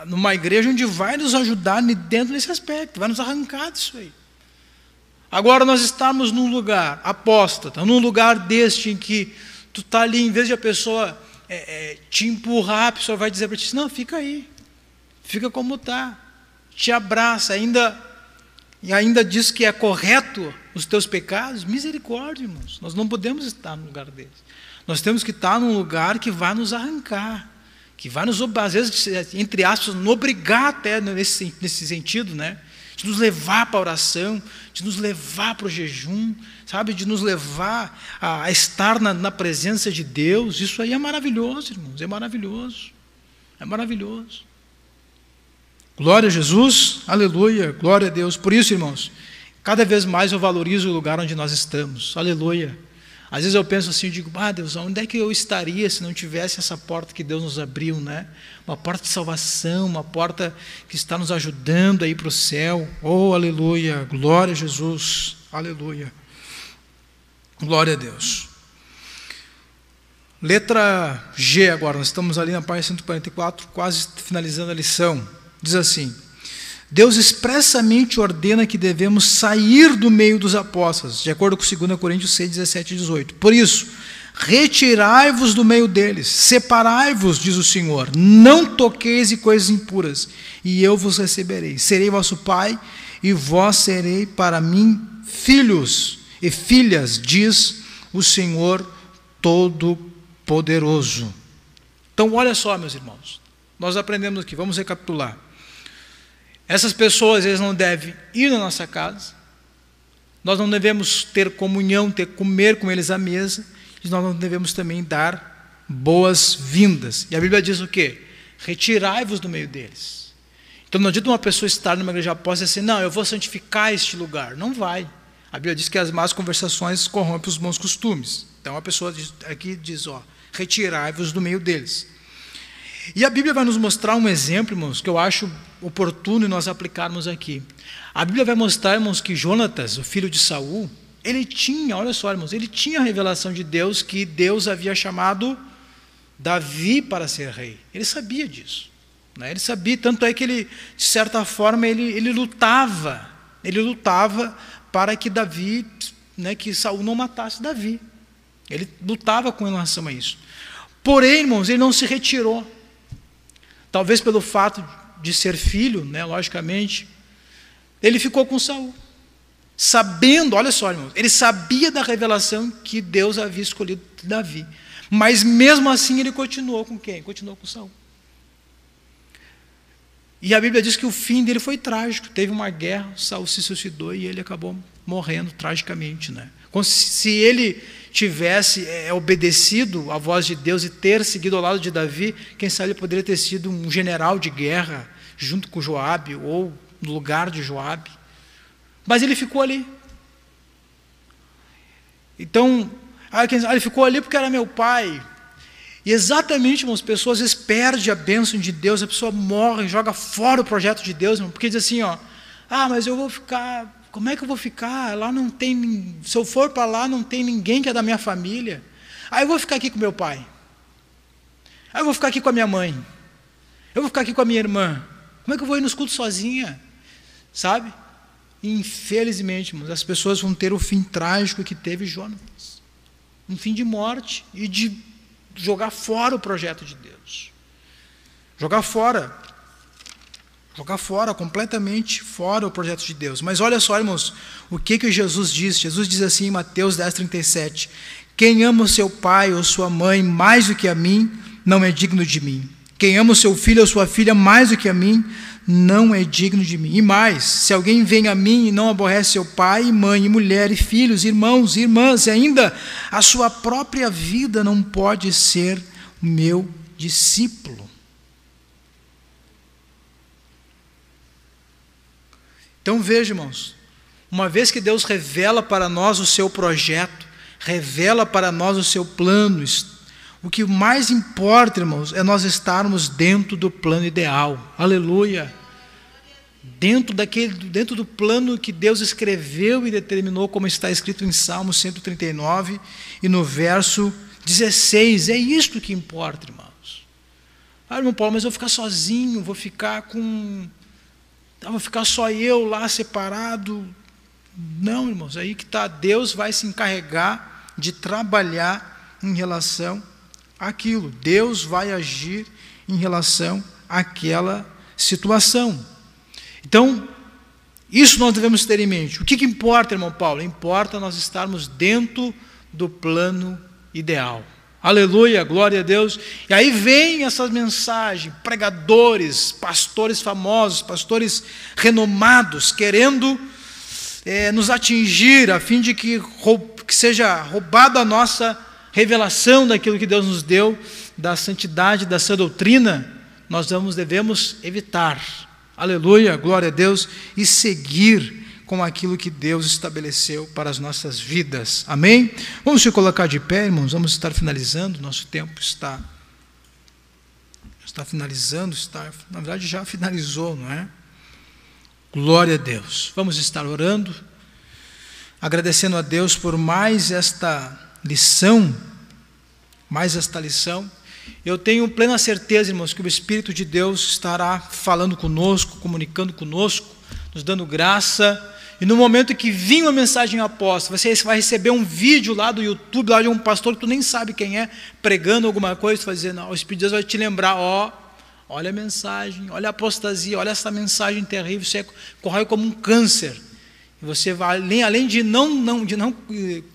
numa igreja onde vai nos ajudar dentro desse aspecto, vai nos arrancar disso aí. Agora nós estamos num lugar apóstata, num lugar deste em que tu está ali, em vez de a pessoa te empurrar, a pessoa vai dizer para ti, não, fica aí, fica como está, te abraça, e ainda diz que é correto os teus pecados. Misericórdia, irmãos, nós não podemos estar num lugar desse. Nós temos que estar num lugar que vai nos arrancar, que vai nos, às vezes, entre aspas, nos obrigar até nesse sentido, de nos levar para a oração, de nos levar para o jejum, sabe, de nos levar a estar na presença de Deus. Isso aí é maravilhoso, irmãos, é maravilhoso, é maravilhoso. Glória a Jesus, aleluia, glória a Deus. Por isso, irmãos, cada vez mais eu valorizo o lugar onde nós estamos, aleluia. Às vezes eu penso assim, eu digo, Deus, onde é que eu estaria se não tivesse essa porta que Deus nos abriu, né? Uma porta de salvação, uma porta que está nos ajudando a ir para o céu. Oh, aleluia, glória a Jesus, aleluia. Glória a Deus. Letra G agora, nós estamos ali na página 144, quase finalizando a lição. Diz assim: Deus expressamente ordena que devemos sair do meio dos apóstolos, de acordo com 2 Coríntios 6, 17 e 18. Por isso, retirai-vos do meio deles, separai-vos, diz o Senhor, não toqueis em coisas impuras, e eu vos receberei. Serei vosso pai, e vós serei para mim filhos e filhas, diz o Senhor Todo-Poderoso. Então, olha só, meus irmãos, nós aprendemos aqui, vamos recapitular. Essas pessoas, eles não devem ir na nossa casa, nós não devemos ter comunhão, comer com eles à mesa, e nós não devemos também dar boas-vindas. E a Bíblia diz o quê? Retirai-vos do meio deles. Então não adianta uma pessoa estar numa igreja apóstata e assim, não, eu vou santificar este lugar. Não vai. A Bíblia diz que as más conversações corrompem os bons costumes. Então a pessoa aqui diz, retirai-vos do meio deles. E a Bíblia vai nos mostrar um exemplo, irmãos, que eu acho oportuno nós aplicarmos aqui. A Bíblia vai mostrar, irmãos, que Jonatas, o filho de Saul, ele tinha, olha só, irmãos, ele tinha a revelação de Deus, que Deus havia chamado Davi para ser rei. Ele sabia disso, né? Ele sabia, tanto é que ele, de certa forma, ele lutava para que Davi, né, que Saul não matasse Davi. Ele lutava com relação a isso. Porém, irmãos, ele não se retirou. Talvez pelo fato de ser filho, né, logicamente, ele ficou com Saul. Sabendo, olha só, irmãos, ele sabia da revelação que Deus havia escolhido Davi. Mas mesmo assim ele continuou com quem? Continuou com Saul. E a Bíblia diz que o fim dele foi trágico. Teve uma guerra, Saul se suicidou e ele acabou morrendo tragicamente, né? Como se ele tivesse obedecido à voz de Deus e ter seguido ao lado de Davi, quem sabe ele poderia ter sido um general de guerra junto com Joabe ou no lugar de Joabe. Mas ele ficou ali. Então, ele ficou ali porque era meu pai. E exatamente, irmãos, as pessoas às vezes perdem a bênção de Deus, a pessoa morre, joga fora o projeto de Deus, irmão, porque diz assim, mas eu vou ficar... Como é que eu vou ficar? Lá não tem, se eu for para lá, não tem ninguém que é da minha família. Aí eu vou ficar aqui com meu pai. Aí eu vou ficar aqui com a minha mãe. Eu vou ficar aqui com a minha irmã. Como é que eu vou ir nos cultos sozinha? Sabe? E, infelizmente, irmãos, as pessoas vão ter o fim trágico que teve Jonas. Um fim de morte e de jogar fora o projeto de Deus. Jogar fora, completamente fora o projeto de Deus. Mas olha só, irmãos, o que Jesus diz? Jesus diz assim em Mateus 10:37, quem ama o seu pai ou sua mãe mais do que a mim, não é digno de mim. Quem ama o seu filho ou sua filha mais do que a mim, não é digno de mim. E mais, se alguém vem a mim e não aborrece seu pai, mãe, mulher, e filhos, irmãos, irmãs, e ainda a sua própria vida, não pode ser o meu discípulo. Então veja, irmãos, uma vez que Deus revela para nós o seu projeto, revela para nós o seu plano, o que mais importa, irmãos, é nós estarmos dentro do plano ideal. Aleluia! Dentro do plano que Deus escreveu e determinou, como está escrito em Salmo 139 e no verso 16. É isto que importa, irmãos. Irmão Paulo, mas eu vou ficar sozinho, vou ficar só eu lá separado. Não, irmãos, aí que está. Deus vai se encarregar de trabalhar em relação àquilo. Deus vai agir em relação àquela situação. Então, isso nós devemos ter em mente. O que importa, irmão Paulo? Importa nós estarmos dentro do plano ideal. Aleluia, glória a Deus. E aí vem essa mensagem, pregadores, pastores famosos, pastores renomados, querendo nos atingir, a fim de que seja roubada a nossa revelação daquilo que Deus nos deu, da santidade, da sã doutrina. Nós devemos evitar. aleluia, glória a Deus, e seguir com aquilo que Deus estabeleceu para as nossas vidas, amém? Vamos se colocar de pé, irmãos, vamos estar finalizando, nosso tempo está finalizando, na verdade já finalizou, não é? Glória a Deus, vamos estar orando, agradecendo a Deus por mais esta lição, eu tenho plena certeza, irmãos, que o Espírito de Deus estará falando conosco, comunicando conosco, nos dando graça, e no momento que vir uma mensagem apóstola, você vai receber um vídeo lá do YouTube, lá de um pastor que tu nem sabe quem é, pregando alguma coisa, tu vai dizer, não, o Espírito de Deus vai te lembrar, olha a mensagem, olha a apostasia, olha essa mensagem terrível, você corrói como um câncer, e você vai, além de não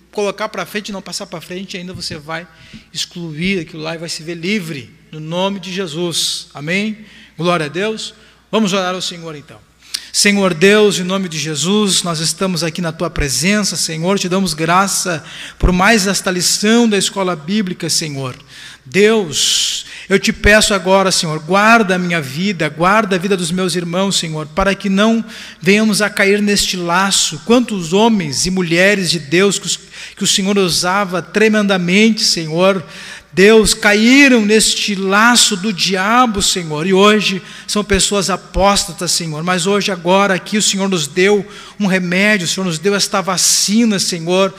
colocar para frente, não passar para frente, ainda você vai excluir aquilo lá e vai se ver livre, no nome de Jesus, amém? Glória a Deus, vamos orar ao Senhor então. Senhor Deus, em nome de Jesus, nós estamos aqui na Tua presença, Senhor, te damos graça por mais esta lição da escola bíblica, Senhor. Deus, eu te peço agora, Senhor, guarda a minha vida, guarda a vida dos meus irmãos, Senhor, para que não venhamos a cair neste laço. Quantos homens e mulheres de Deus que o Senhor usava tremendamente, Senhor, Deus, caíram neste laço do diabo, Senhor, e hoje são pessoas apóstatas, Senhor, mas hoje, agora, aqui o Senhor nos deu um remédio, o Senhor nos deu esta vacina, Senhor.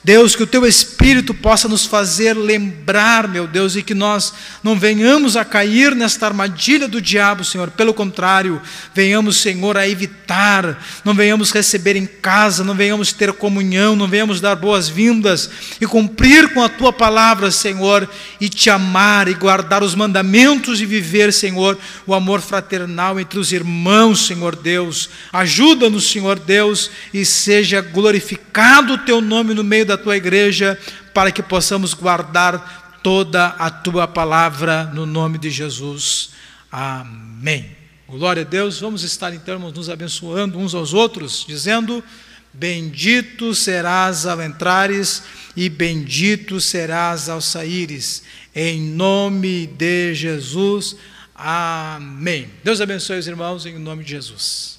Deus, que o Teu Espírito possa nos fazer lembrar, meu Deus, e que nós não venhamos a cair nesta armadilha do diabo, Senhor, pelo contrário, venhamos, Senhor, a evitar, não venhamos receber em casa, não venhamos ter comunhão, não venhamos dar boas-vindas e cumprir com a Tua palavra, Senhor, e Te amar e guardar os mandamentos e viver, Senhor, o amor fraternal entre os irmãos, Senhor Deus. Ajuda-nos, Senhor Deus, e seja glorificado o Teu nome no meio da Tua igreja, para que possamos guardar toda a Tua palavra no nome de Jesus. Amém. Glória a Deus. Vamos estar então, irmãos, nos abençoando uns aos outros, dizendo: bendito serás ao entrares e bendito serás ao saíres, em nome de Jesus. Amém. Deus abençoe os irmãos, em nome de Jesus.